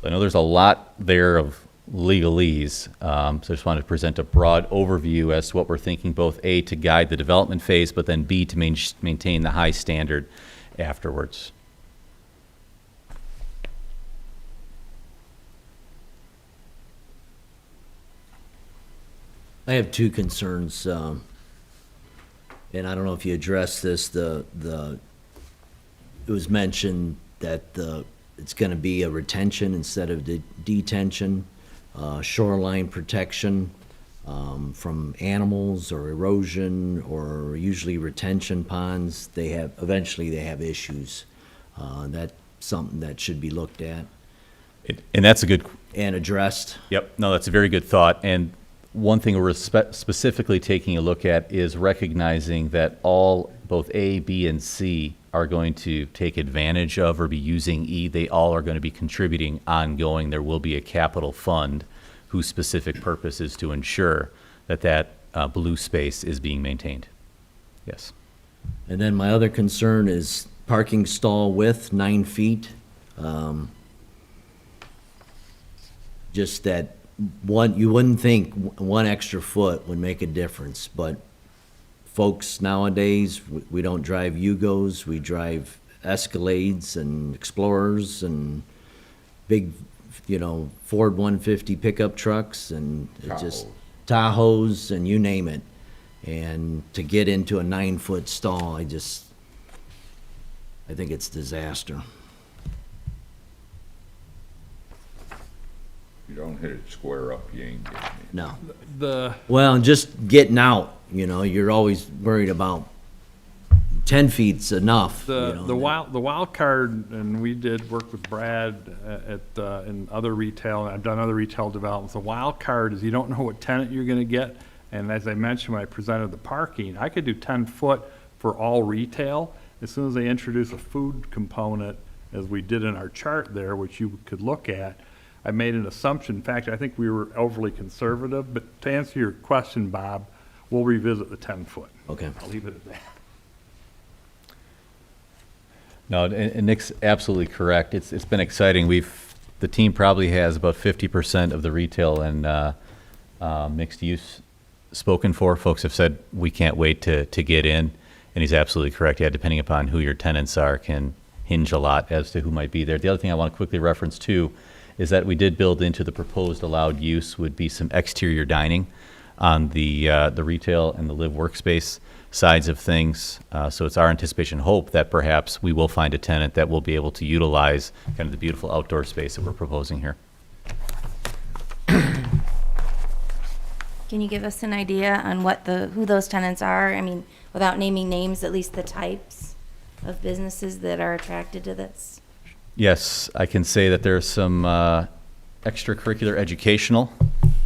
I know there's a lot there of legalese, so I just wanted to present a broad overview as to what we're thinking, both A, to guide the development phase, but then B, to maintain the high standard afterwards. I have two concerns, and I don't know if you addressed this. It was mentioned that it's going to be a retention instead of detention, shoreline protection from animals or erosion, or usually retention ponds. Eventually they have issues. That's something that should be looked at And that's a good and addressed. Yep, no, that's a very good thought. And one thing we're specifically taking a look at is recognizing that both A, B, and C are going to take advantage of or be using E. They all are going to be contributing ongoing. There will be a capital fund whose specific purpose is to ensure that blue space is being maintained. Yes. And then my other concern is parking stall width, 9 feet. Just that you wouldn't think one extra foot would make a difference, but folks nowadays, we don't drive Yugos, we drive Escalades and Explorers and big, Ford 150 pickup trucks and just Tahoes and you name it. And to get into a 9-foot stall, I think it's disaster. You don't hit it square up, you ain't getting it. No. The Well, and just getting out, you're always worried about 10 feet's enough. you The, know, the wild card, and we did work with Brad in other retail, and I've done other retail developments. The wild card is you don't know what tenant you're gonna get. And as I mentioned when I presented the parking, I could do 10-foot for all retail. As soon as they introduce a food component, as we did in our chart there, which you could look at, I made an assumption. In fact, I think we were overly conservative, but to answer your question, Bob, we'll revisit the 10-foot. Okay. I'll leave it at that. No, and Nick's absolutely correct. It's been exciting. The team probably has about 50% of the retail and mixed use spoken for. Folks have said, we can't wait to get in. And he's absolutely correct. Yeah, depending upon who your tenants are can hinge a lot as to who might be there. The other thing I want to quickly reference too is that we did build into the proposed allowed use would be some exterior dining on the retail and the live workspace sides of things. So it's our anticipation, hope that perhaps we will find a tenant that will be able to utilize kind of the beautiful outdoor space that we're proposing here. Can you give us an idea on who those tenants are? I mean, without naming names, at least the types of businesses that are attracted to this? Yes, I can say that there are some extracurricular educational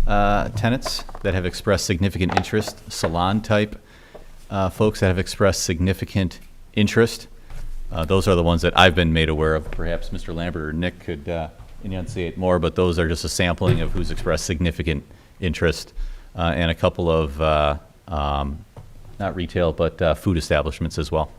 tenants that have expressed significant interest, salon-type folks that have expressed significant interest. Those are the ones that I've been made aware of. Perhaps Mr. Lambert or Nick could enunciate more, but those are just a sampling of who's expressed significant interest, and a couple of, not retail, but food establishments as well.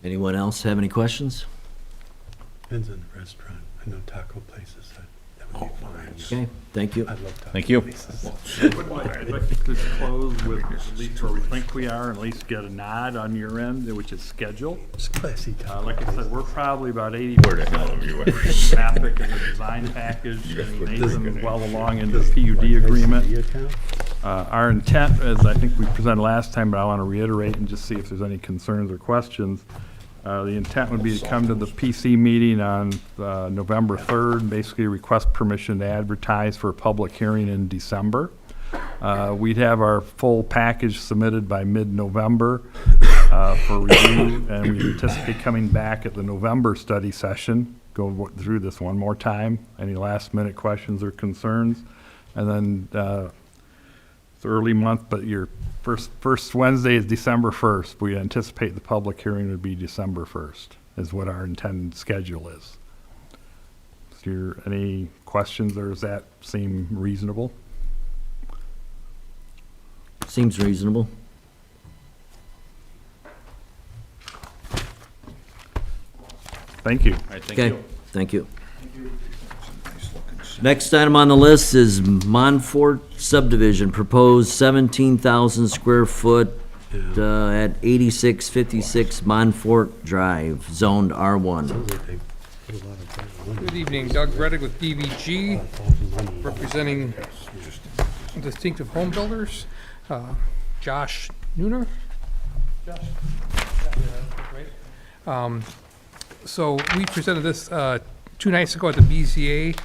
Anyone else have any questions? Depends on the restaurant. I know taco places that would be fine. Okay, thank you. I love taco Thank you. places. I'd like to just close with at least where we think we are, and at least get a nod on your end, which is schedule. It's classy taco. Like I said, we're probably about 80% traffic in the design package, and Nathan's well along in the PUD agreement. Our intent, as I think we presented last time, but I want to reiterate and just see if there's any concerns or questions. The intent would be to come to the PC meeting on November 3rd, basically request permission to advertise for a public hearing in December. We'd have our full package submitted by mid-November for review, and we anticipate coming back at the November study session, go through this one more time. Any last-minute questions or concerns? And then it's early month, but your first Wednesday is December 1st. We anticipate the public hearing would be December 1st, is what our intended schedule is. Is there any questions, or does that seem reasonable? Seems reasonable. Thank you. All right, thank Okay, you. thank you. Next item on the list is Montfort Subdivision, proposed 17,000 square foot at 8656 Montfort Drive, zoned R1. Good evening, Doug Reddick with DVG, representing Distinctive Home Builders. Josh Nooner? Josh? Right. So we presented this 2 nights ago at the BZA.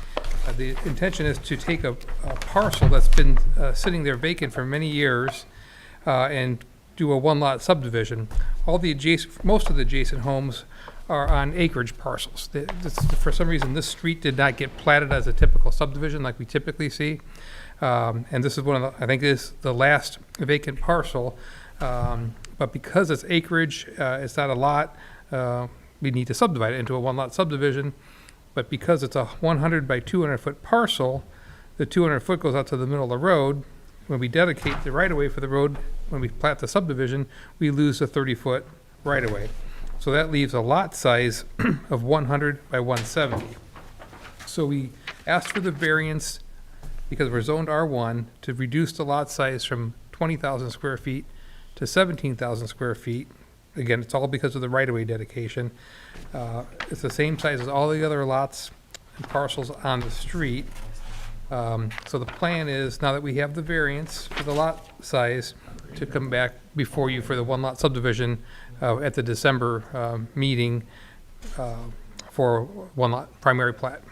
The intention is to take a parcel that's been sitting there vacant for many years and do a 1-lot subdivision. Most of the adjacent homes are on acreage parcels. For some reason, this street did not get platted as a typical subdivision like we typically see. And this is I think this is the last vacant parcel. But because it's acreage, it's not a lot, we need to subdivide it into a 1-lot subdivision. But because it's a 100 by 200 foot parcel, the 200 foot goes out to the middle of the road. When we dedicate the right-of-way for the road, when we plat the subdivision, we lose the 30-foot right-of-way. So that leaves a lot size of 100 by 170. So we asked for the variance, because we're zoned R1, to reduce the lot size from 20,000 square feet to 17,000 square feet. Again, it's all because of the right-of-way dedication. It's the same size as all the other lots and parcels on the street. So the plan is, now that we have the variance for the lot size, to come back before you for the 1-lot subdivision at the December meeting for one lot, primary plat.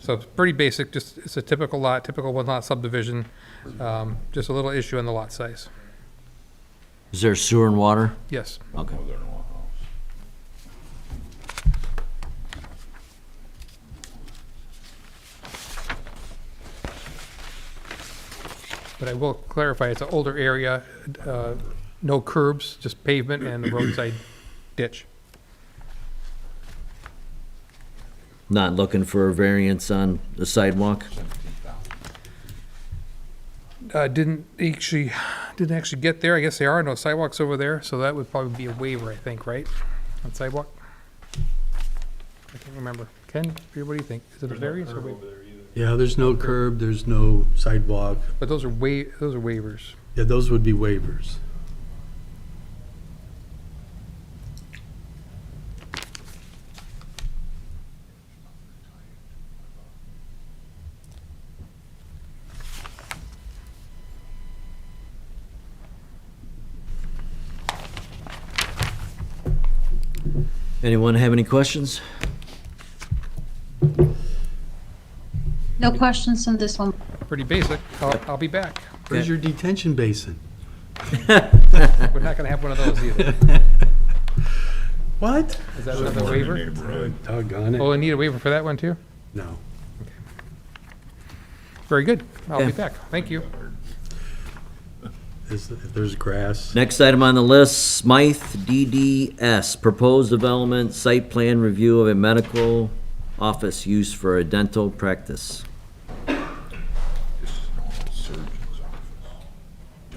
So it's pretty basic, just, it's a typical lot, typical one lot subdivision, just a little issue on the lot size. Is there sewer and water? Yes. Okay. But I will clarify, it's an older area, no curbs, just pavement and the roadside ditch. Not looking for a variance on the sidewalk? Didn't actually get there. I guess there are no sidewalks over there, so that would probably be a waiver, I think, right? On sidewalk? I can't remember. Ken, what do you think? Is it a variance or waiver? Yeah, there's no curb, there's no sidewalk. But those are waivers. Yeah, those would be waivers. Anyone have any questions? No questions on this one. Pretty basic. I'll be back. Where's your detention basin? We're not gonna have one of those either. What? Is that another waiver? Doggone Oh, it. I need a waiver for that one too? No. Very good. I'll be Okay. back. Thank you. If there's grass. Next item on the list, Smythe DDS, proposed development, site plan review of a medical office used for a dental practice.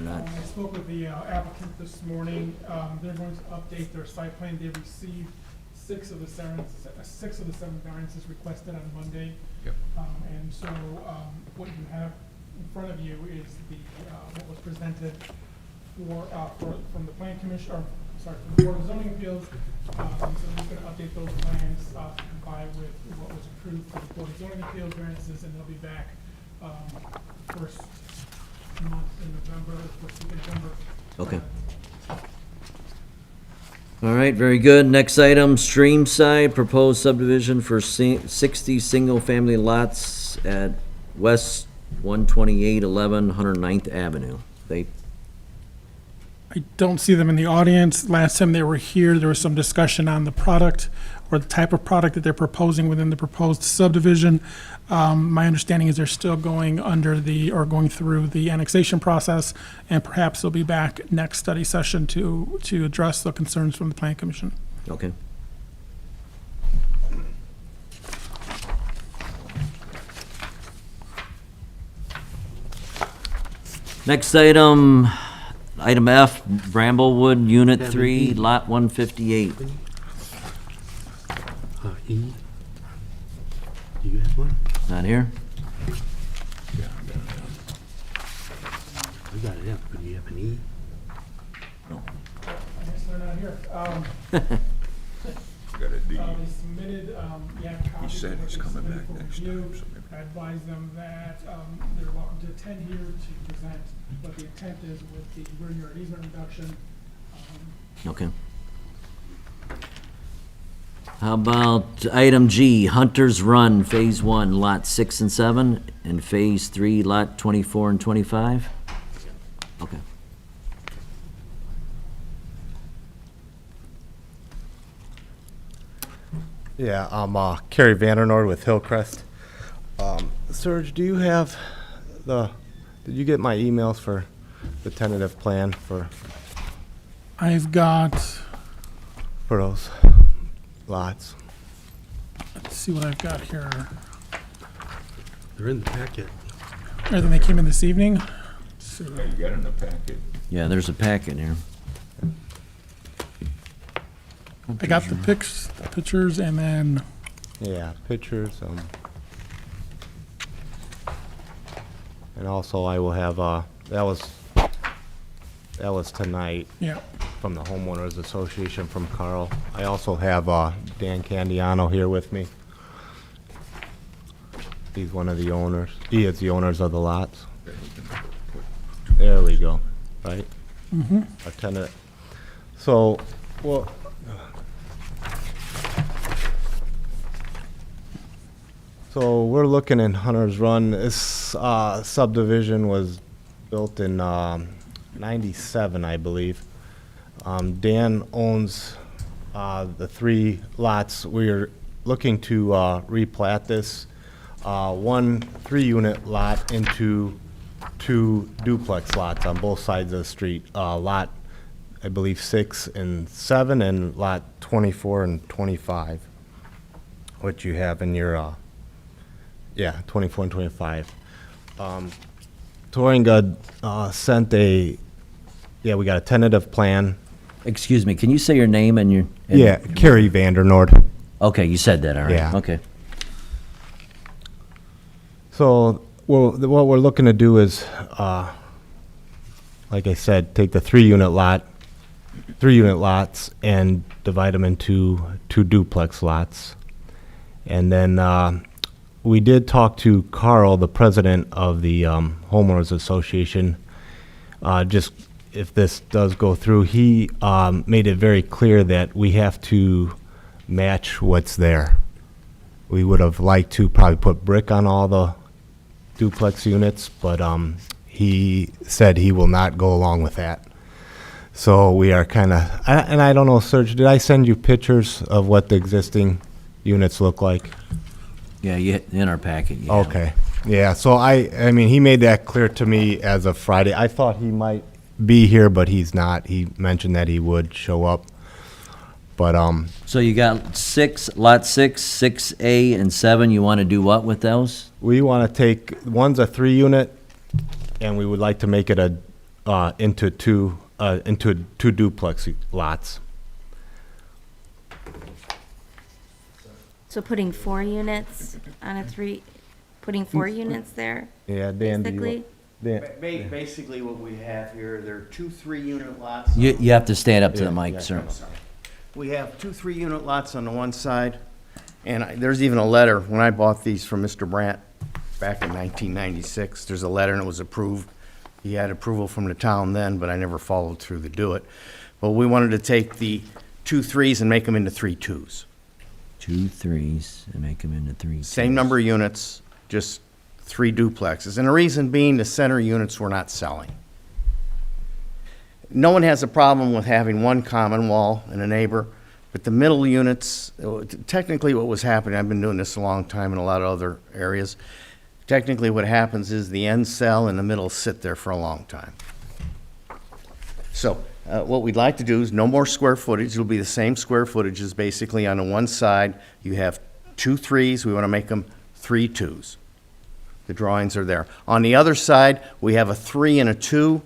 I spoke with the applicant this morning. They're going to update their site plan. They received six of the seven variances requested on Monday. And so what you have in front of you is the what was presented from the Plan Commission, or sorry, from the Board of Zoning Appeals. So we're just going to update those plans to comply with what was approved for the Board of Zoning Appeals variances, and they'll be back first month in November, first week in November. Okay. All right, very good. Next item, Streamside, proposed subdivision for 60 single-family lots at West 12811 109th Avenue. I don't see them in the audience. Last time they were here, there was some discussion on the product or the type of product that they're proposing within the proposed subdivision. My understanding is they're still going through the annexation process, and perhaps they'll be back next study session to address the concerns from the Plan Commission. Okay. Next item, item F, Bramblewood Unit 3, Lot 158. E? Do you have one? Not here? We got an F, but do you have an E? I guess they're not here. Got a D. They submitted, copies. He said of what he's they coming submitted back for next review. time, so maybe- I advised them that they're welcome to attend here to present what the intent is with the rear yard easement reduction. Okay. How about item G, Hunter's Run, Phase 1, Lot 6 and 7, and Phase 3, Lot 24 and 25? Okay. Yeah, I'm Kerry Vandernord with Hillcrest. Serge, do you have did you get my emails for the tentative plan for I've got, those lots? let's see what I've got here. They're in the packet. Rather than they came in this evening. Let's see. You got it in the packet. Yeah, there's a packet here. I got the pictures, and then Yeah, pictures. And also I will have that was tonight yeah. from the homeowners association from Carl. I also have Dan Candiano here with me. He's one of the owners. He is the owners of the lots. There we go. Right. A tenant. So, well, So we're looking in Hunter's Run. This subdivision was built in 97, I believe. Dan owns the 3 lots. We're looking to replat this one 3-unit lot into 2 duplex lots on both sides of the street. Lot, I believe, 6 and 7, and lot 24 and 25, what you have in your, yeah, 24 and 25. Toringa sent we got a tentative plan. Excuse me, can you say your name and your? Yeah, Kerry Vandernoord. Okay, you said that, all right. Yeah. Okay. So, well, what we're looking to do is, like I said, take the 3-unit lots and divide them into 2 duplex lots. And then, we did talk to Carl, the president of the homeowners association. Just if this does go through, he made it very clear that we have to match what's there. We would have liked to probably put brick on all the duplex units, but he said he will not go along with that. So we are kind of, and I don't know, Serge, did I send you pictures of what the existing units look like? Yeah, in our packet, yeah. Okay, yeah, so I mean, he made that clear to me as of Friday. I thought he might be here, but he's not. He mentioned that he would show up. But, So you got lot 6, 6A, and 7. You want to do what with those? we want to take, one's a 3-unit, and we would like to make it into 2 duplex lots. So putting 4 units on a 3, putting 4 units there, Yeah, Dan, do basically? you? Dan, Basically, what we have here, there are 2 3-unit lots. You have to stand up to the Yeah, mic, yeah, sir. I'm sorry. We have 2 3-unit lots on the one side, and there's even a letter, when I bought these from Mr. Brandt back in 1996, there's a letter and it was approved. He had approval from the town then, but I never followed through to do it. But we wanted to take the 2 3s and make them into 3 2s. 2 3s and make them into 3. Same number of units, just 3 duplexes. And the reason being, the center units were not selling. No one has a problem with having one common wall and a neighbor, but the middle units, technically what was happening, I've been doing this a long time in a lot of other areas, technically what happens is the ends sell and the middle sit there for a long time. So what we'd like to do is no more square footage. It'll be the same square footage as basically on the one side. You have 2 3s. We want to make them 3 2s. The drawings are there. On the other side, we have a 3 and a 2.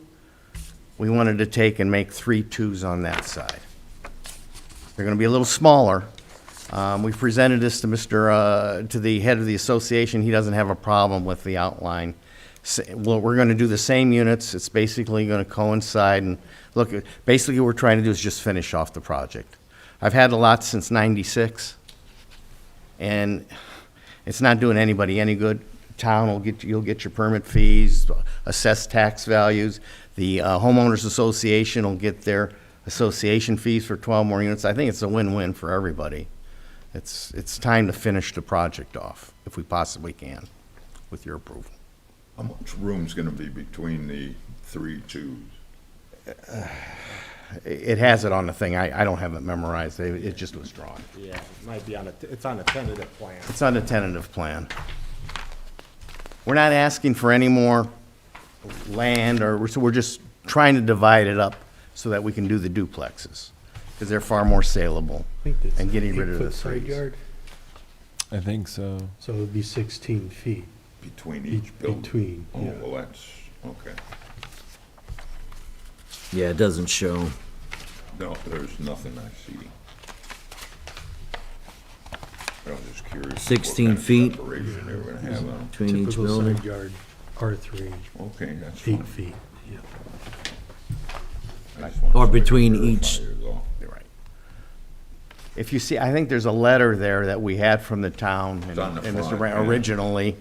We wanted to take and make 3 2s on that side. They're going to be a little smaller. We presented this to to the head of the association. He doesn't have a problem with the outline. Well, we're going to do the same units. It's basically going to coincide. And look, basically what we're trying to do is just finish off the project. I've had the lot since '96, and it's not doing anybody any good. Town you'll get your permit fees, assessed tax values. The homeowners association will get their association fees for 12 more units. I think it's a win-win for everybody. It's time to finish the project off, if we possibly can, with your approval. How much room's gonna be between the 3 2s? It has it on the thing. I don't have it memorized. It just was drawn. Yeah, it might be it's on a tentative plan. It's on the tentative plan. We're not asking for any more land, so we're just trying to divide it up so that we can do the duplexes, because they're far more saleable, and getting rid of the 8-foot side 3s. yard, I think so. so it would be 16 feet. Between each building? Between, Oh, yeah. well, that's, okay. Yeah, it doesn't show. No, there's nothing I see. I was just curious. what 16 kind of feet. separation they were gonna have on 'em. Between each Typical building. side yard, R3, Okay, that's 8 fine. feet, yeah. I just wanted Or to between verify each- it all. You're right. If you see, I think there's a letter there that we had from the town and It's on the and Mr. front, Brandt yeah. originally,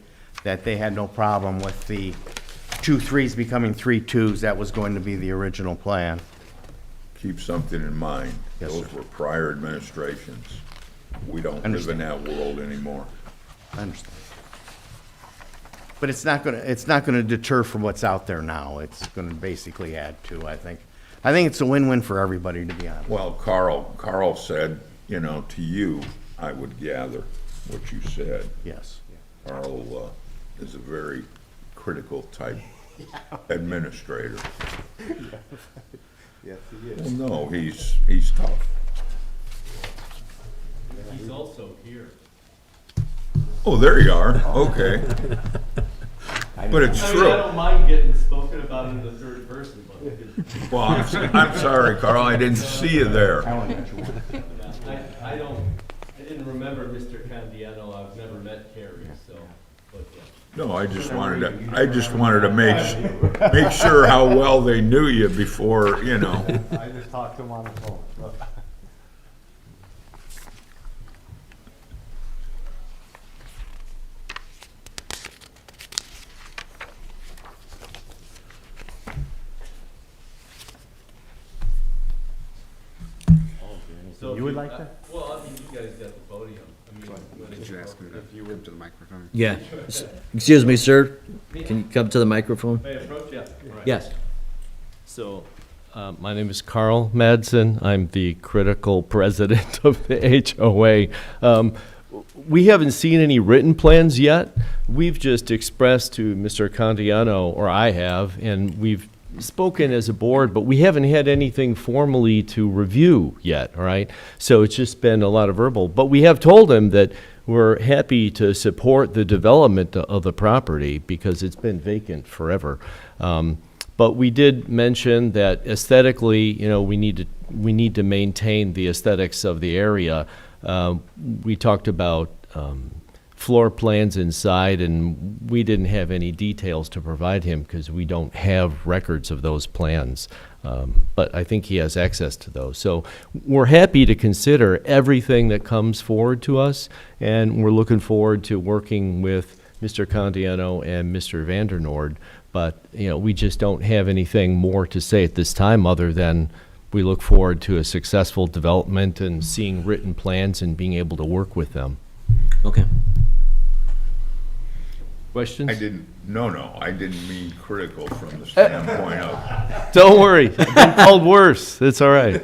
that they had no problem with the 2 3s becoming 3 2s. That was going to be the original plan. Keep something in mind. Yes, Those sir. were prior administrations. We don't live in Understand. that world anymore. I understand. But it's not gonna deter from what's out there now. It's gonna basically add to, I think. I think it's a win-win for everybody, to be honest. Well, Carl said, you know, to you, I would gather what you said. Yes. Carl is a very critical type administrator. Yes, he is. Well, no, he's tough. He's also here. Oh, there you are, okay. But it's I true. mean, I don't mind getting spoken about in the third person, but. Well, I'm sorry, Carl, I didn't see you there. I didn't remember Mr. Candiano. I've never met Carrie, so, but, yeah. No, I just wanted to make sure how well they knew you before, you know. I just talked to him on the phone. So You would like that? Well, I mean, you guys got the podium. I mean, Did you ask him if you went to the microphone? Yeah. Excuse me, sir. Can you come to the microphone? May I approach? Yeah. All right. Yes. So, my name is Carl Madsen. I'm the critical president of the HOA. We haven't seen any written plans yet. We've just expressed to Mr. Candiano, or I have, and we've spoken as a board, but we haven't had anything formally to review yet, all right? So it's just been a lot of verbal. But we have told him that we're happy to support the development of the property because it's been vacant forever. But we did mention that aesthetically, you know, we need to maintain the aesthetics of the area. We talked about floor plans inside, and we didn't have any details to provide him because we don't have records of those plans. But I think he has access to those. So we're happy to consider everything that comes forward to us, and we're looking forward to working with Mr. Candiano and Mr. Vandernoord. But, you know, we just don't have anything more to say at this time other than we look forward to a successful development and seeing written plans and being able to work with them. Okay. Questions? I didn't mean critical from the standpoint of. Don't worry, I've been called worse. It's all right.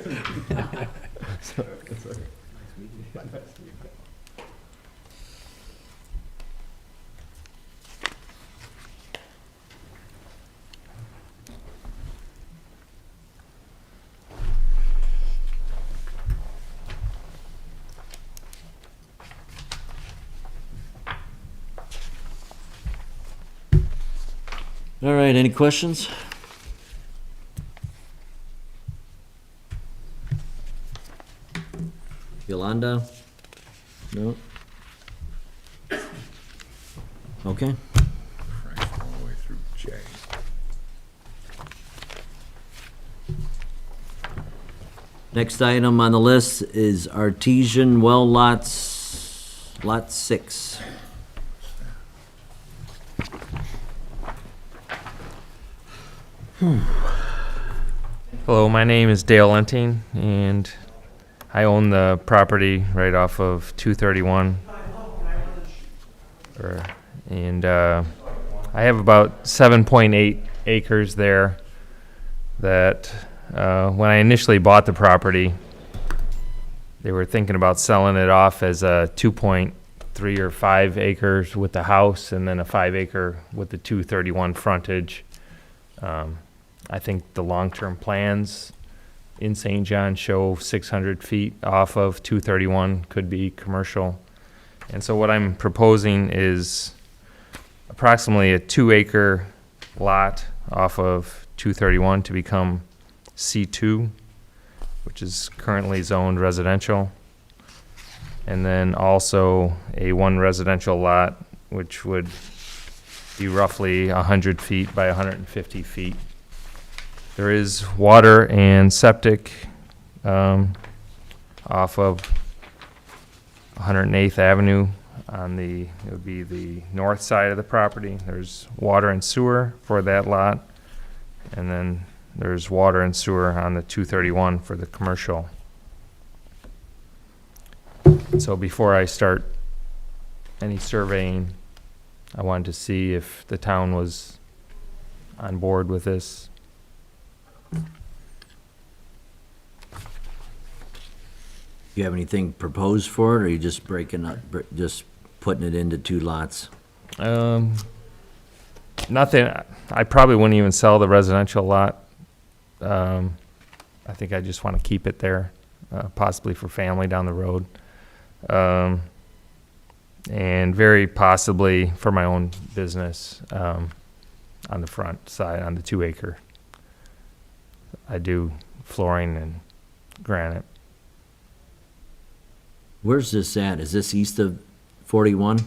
All right, any questions? Yolanda? No? Okay. Frank, all the way through J. Next item on the list is artesian well lots, lot 6. Hello, my name is Dale Enting, and I own the property right off of 231. And I have about 7.8 acres there that when I initially bought the property, they were thinking about selling it off as a 2.3 or 5 acres with the house and then a 5 acre with the 231 frontage. I think the long-term plans in St. John show 600 feet off of 231 could be commercial. And so what I'm proposing is approximately a 2 acre lot off of 231 to become C2, which is currently zoned residential. And then also a 1 residential lot, which would be roughly 100 feet by 150 feet. There is water and septic off of 108th Avenue on it would be the north side of the property. There's water and sewer for that lot. And then there's water and sewer on the 231 for the commercial. So before I start any surveying, I wanted to see if the town was on board with this. You have anything proposed for it, or are you just breaking up, just putting it into 2 lots? Nothing, I probably wouldn't even sell the residential lot. I think I just want to keep it there, possibly for family down the road. And very possibly for my own business, on the front side, on the 2 acre. I do flooring and granite. Where's this at? Is this east of 41?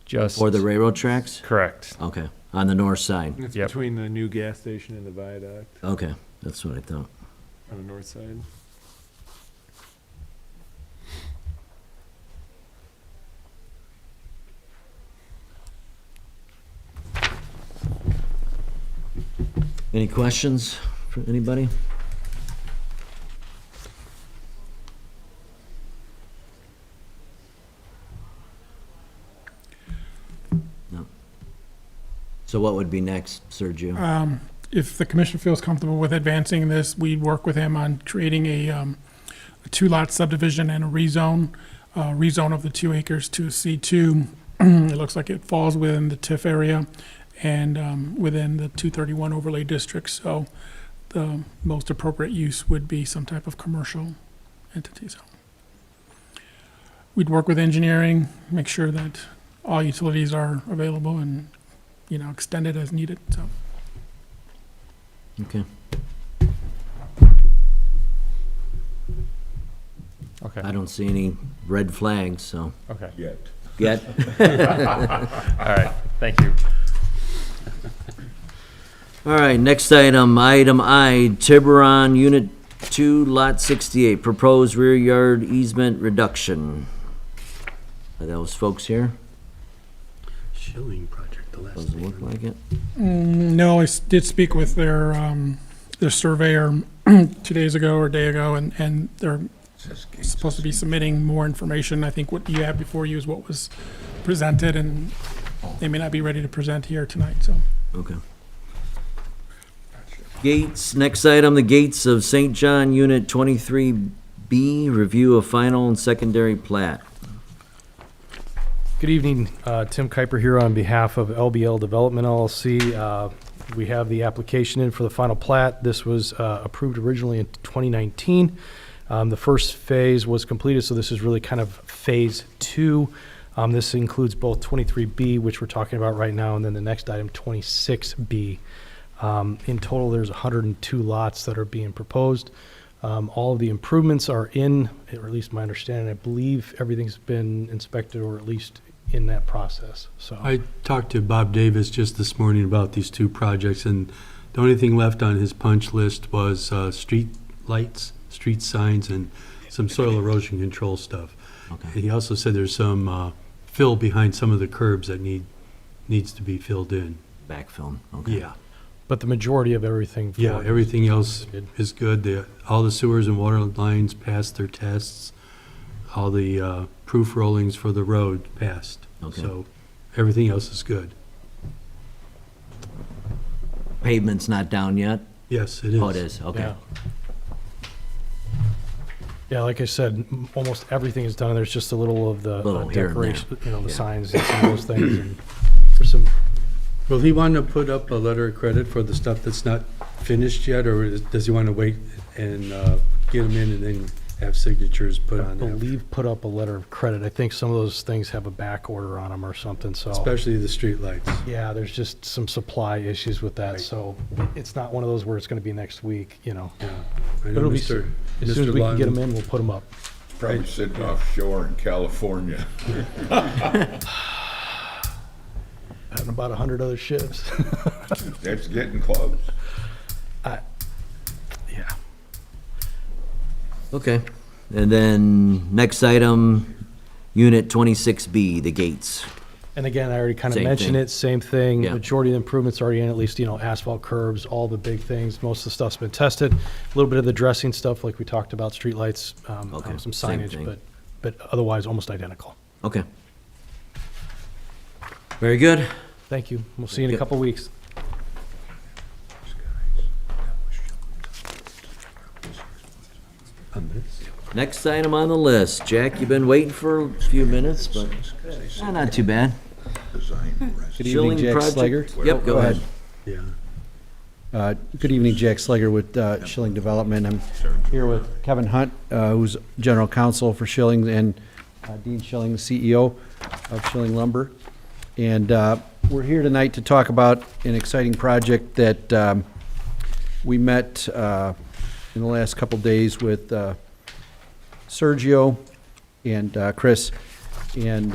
Just. Or the railroad tracks? Correct. Okay, on the north side. It's Yep. between the new gas station and the viaduct Okay, that's what I thought. on the north side. Any questions for anybody? No. So what would be next, Sergio? If the commission feels comfortable with advancing this, we'd work with him on creating a 2-lot subdivision and a rezone of the 2 acres to C2. It looks like it falls within the TIF area and within the 231 overlay district, so the most appropriate use would be some type of commercial entity. So we'd work with engineering, make sure that all utilities are available and, extended as needed, so. Okay. Okay. I don't see any red flags, so. Okay. Yet. All right, thank you. All right, next item I, Tiburon Unit 2, Lot 68, proposed rear yard easement reduction. Are those folks here? Shilling project, the last Doesn't look like it. No, I did speak with their surveyor 2 days ago or a day ago, and they're supposed to be submitting more information. I think what you have before you is what was presented, and they may not be ready to present here tonight, so. Okay. Gates, next item, the Gates of St. John Unit 23B, review of final and secondary plat. Good evening, Tim Kuiper here on behalf of LBL Development LLC. We have the application in for the final plat. This was approved originally in 2019. The first phase was completed, so this is really kind of phase 2. This includes both 23B, which we're talking about right now, and then the next item, 26B. In total, there's 102 lots that are being proposed. All of the improvements are in, or at least my understanding, I believe everything's been inspected or at least in that process, so. I talked to Bob Davis just this morning about these 2 projects, and the only thing left on his punch list was street lights, street signs, and some soil erosion control stuff. Okay. And he also said there's some fill behind some of the curbs that needs to be filled in. Backfill, okay. Yeah. But the majority of everything. for Yeah, it everything else good. is good. All the sewers and water lines passed their tests. All the proof rollings for the road passed. Okay. So everything else is good. Pavement's not down yet? Yes, it is. Oh, it is, okay. Yeah. Yeah, like I said, almost everything is done. There's just a little of the Little here and there. decoration, the Yeah. signs and some of those things. And there's some, Will he want to put up a letter of credit for the stuff that's not finished yet, or does he want to wait and get them in and then have signatures put I on them? believe, put up a letter of credit. I think some of those things have a back order on them or something, so. Especially the streetlights. Yeah, there's just some supply issues with that, Right. so it's not one of those where it's gonna be next week, Yeah. I But know it'll be, Mr. as soon as we can get them Lawton- in, we'll put them up. Probably sitting offshore in California. And about 100 other ships. That's getting close. Yeah. Okay, and then next item, Unit 26B, the Gates. And again, I already kind of Same mentioned thing. it, same thing. Yeah. Majority of the improvements already in, at least, asphalt curbs, all the big things. Most of the stuff's been tested. A little bit of the dressing stuff, like we talked about, streetlights, Okay, some same signage, thing. but otherwise almost identical. Okay. Very good. Thank you. We'll see you in a couple weeks. Next item on the list. Jack, you've been waiting for a few minutes, but not too bad. Good Schilling evening, Jack project? Slager. Yep, go ahead. Good evening, Jack Slager with Schilling Development. I'm here with Kevin Hunt, who's General Counsel for Schilling, and Dean Schilling, the CEO of Schilling Lumber. And we're here tonight to talk about an exciting project that we met in the last couple days with Sergio and Chris. And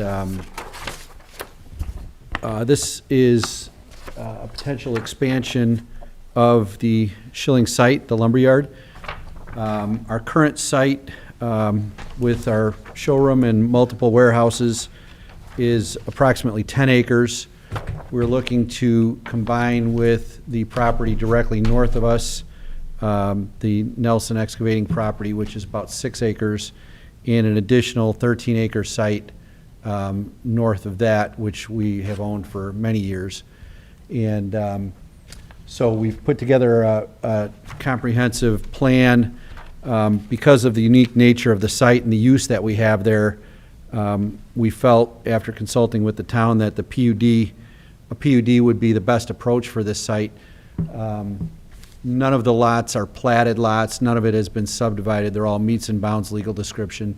this is a potential expansion of the Schilling site, the lumberyard. Our current site with our showroom and multiple warehouses is approximately 10 acres. We're looking to combine with the property directly north of us, the Nelson Excavating property, which is about 6 acres, and an additional 13-acre site north of that, which we have owned for many years. And so we've put together a comprehensive plan because of the unique nature of the site and the use that we have there. We felt, after consulting with the town, that a PUD would be the best approach for this site. None of the lots are platted lots. None of it has been subdivided. They're all meets and bounds legal description.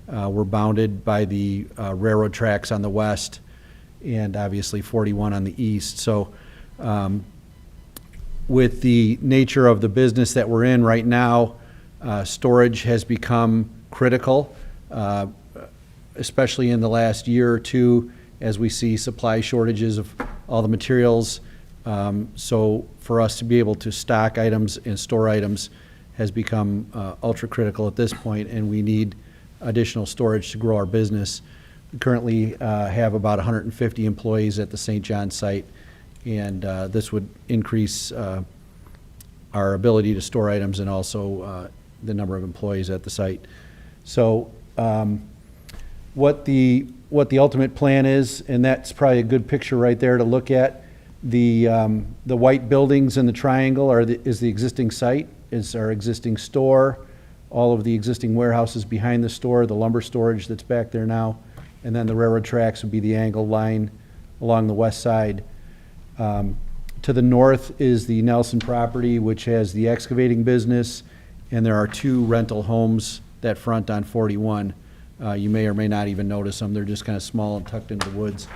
We're bounded by the railroad tracks on the west and obviously 41 on the east. So with the nature of the business that we're in right now, storage has become critical, especially in the last year or two, as we see supply shortages of all the materials. So for us to be able to stock items and store items has become ultra critical at this point, and we need additional storage to grow our business. We currently have about 150 employees at the St. John site, and this would increase our ability to store items and also the number of employees at the site. So what the ultimate plan is, and that's probably a good picture right there to look at. The white buildings in the triangle is the existing site, is our existing store, all of the existing warehouses behind the store, the lumber storage that's back there now, and then the railroad tracks would be the angled line along the west side. To the north is the Nelson property, which has the excavating business, and there are 2 rental homes that front on 41. You may or may not even notice them. They're just kind of small and tucked into the woods.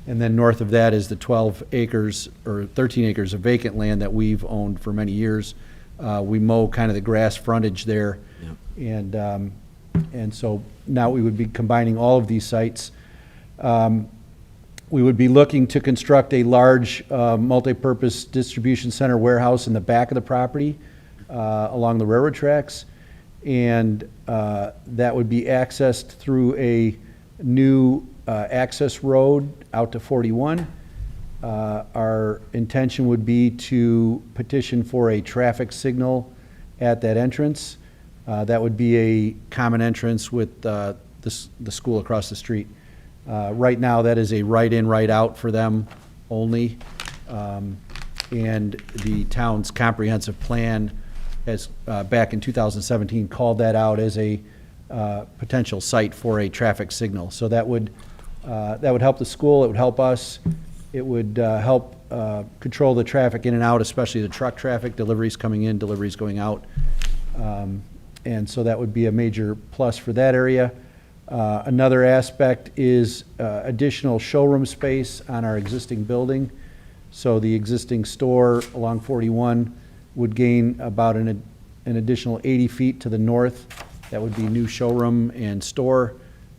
And then north of that is the 12 acres or 13 acres of vacant land that we've owned for many years. We mow kind of the grass frontage there. Yep. And so now we would be combining all of these sites. We would be looking to construct a large multi-purpose distribution center warehouse in the back of the property along the railroad tracks. And that would be accessed through a new access road out to 41. Our intention would be to petition for a traffic signal at that entrance. That would be a common entrance with the school across the street. Right now, that is a right-in, right-out for them only. And the town's comprehensive plan has, back in 2017, called that out as a potential site for a traffic signal. So that would help the school, it would help us, it would help control the traffic in and out, especially the truck traffic, deliveries coming in, deliveries going out. And so that would be a major plus for that area. Another aspect is additional showroom space on our existing building. So the existing store along 41 would gain about an additional 80 feet to the north. That would be new showroom and store.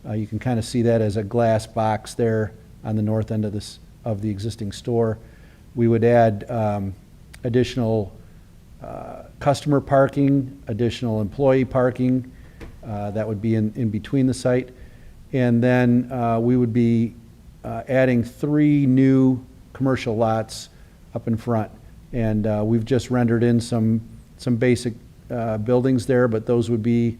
You can kind of see that as a glass box there on the north end of the existing store. We would add additional customer parking, additional employee parking. That would be in between the site. And then we would be adding 3 new commercial lots up in front. And we've just rendered in some basic buildings there, but those would be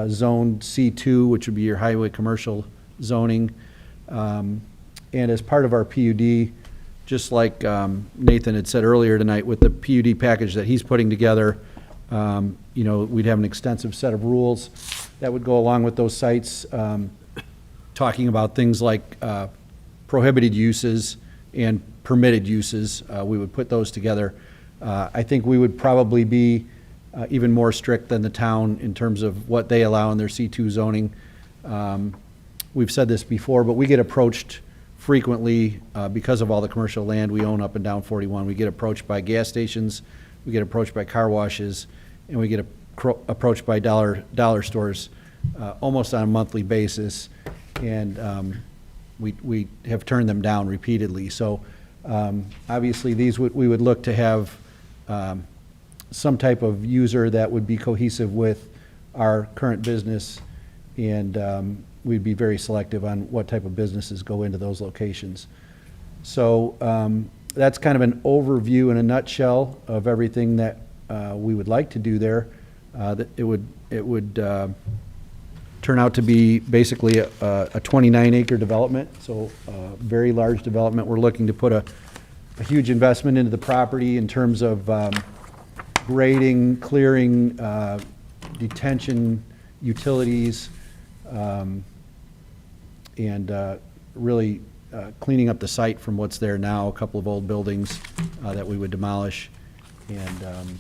zoned C2, which would be your highway commercial zoning. And as part of our PUD, just like Nathan had said earlier tonight, with the PUD package that he's putting together, we'd have an extensive set of rules that would go along with those sites, talking about things like prohibited uses and permitted uses. We would put those together. I think we would probably be even more strict than the town in terms of what they allow in their C2 zoning. We've said this before, but we get approached frequently because of all the commercial land we own up and down 41. We get approached by gas stations, we get approached by car washes, and we get approached by dollar stores almost on a monthly basis. And we have turned them down repeatedly. So obviously these we would look to have some type of user that would be cohesive with our current business, and we'd be very selective on what type of businesses go into those locations. So that's kind of an overview in a nutshell of everything that we would like to do there. It would turn out to be basically a 29-acre development, so a very large development. We're looking to put a huge investment into the property in terms of grading, clearing, detention, utilities, and really cleaning up the site from what's there now, a couple of old buildings that we would demolish. And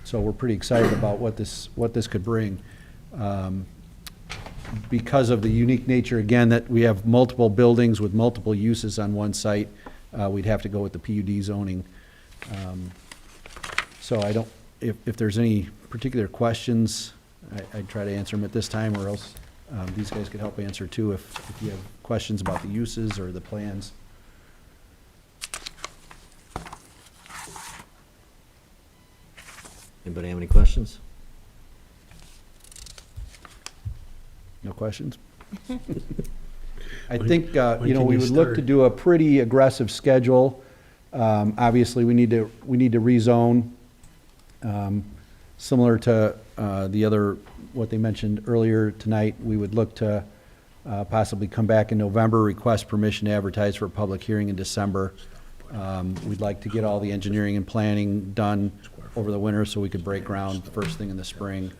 so we're pretty excited about what this could bring. Because of the unique nature, again, that we have multiple buildings with multiple uses on one site, we'd have to go with the PUD zoning. So if there's any particular questions, I'd try to answer them at this time, or else these guys could help answer too if you have questions about the uses or the plans. Anybody have any questions? No questions? I think, when we can you would look to start? do a pretty aggressive schedule. Obviously, we need to rezone, similar to the other, what they mentioned earlier tonight. We would look to possibly come back in November, request permission to advertise for a public hearing in December. We'd like to get all the engineering and planning done over the winter so we could break ground first thing in the spring.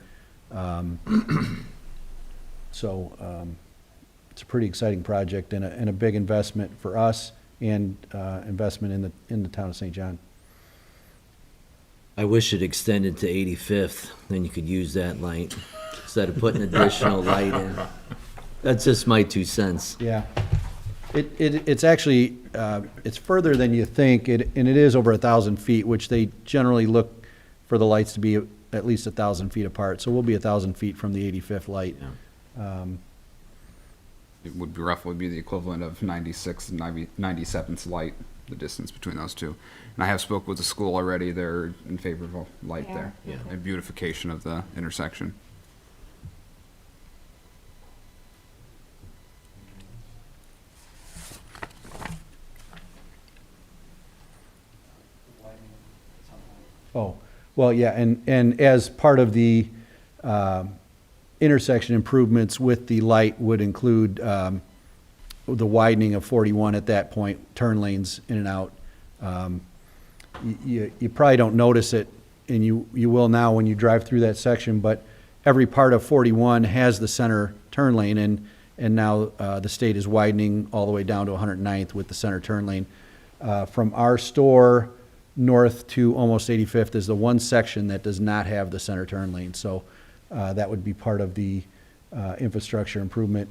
So it's a pretty exciting project and a big investment for us and investment in the town of St. John. I wish it extended to 85th, then you could use that light instead of putting additional light in. That's just my 2 cents. Yeah. It's actually, it's further than you think, and it is over 1,000 feet, which they generally look for the lights to be at least 1,000 feet apart. So we'll be 1,000 feet from the 85th light. It would roughly be the equivalent of 96th and 97th light, the distance between those two. And I have spoke with the school already. They're in favor of a light there. Yeah. And beautification of the intersection. Oh, well, yeah, and as part of the intersection improvements with the light would include the widening of 41 at that point, turn lanes in and out. You probably don't notice it, and you will now when you drive through that section, but every part of 41 has the center turn lane, and now the state is widening all the way down to 109th with the center turn lane. From our store north to almost 85th is the one section that does not have the center turn lane. So that would be part of the infrastructure improvement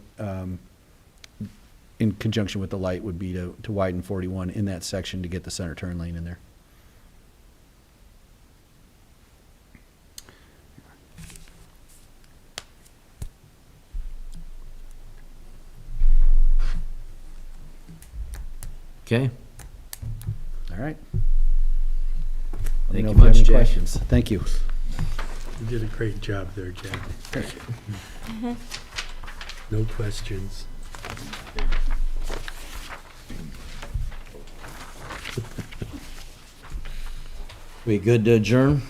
in conjunction with the light would be to widen 41 in that section to get the center turn lane in there. Okay. All right. Thank you Let me know if much, have any Jack. questions. Thank you. You did a great job there, Jack. No questions. We good to adjourn?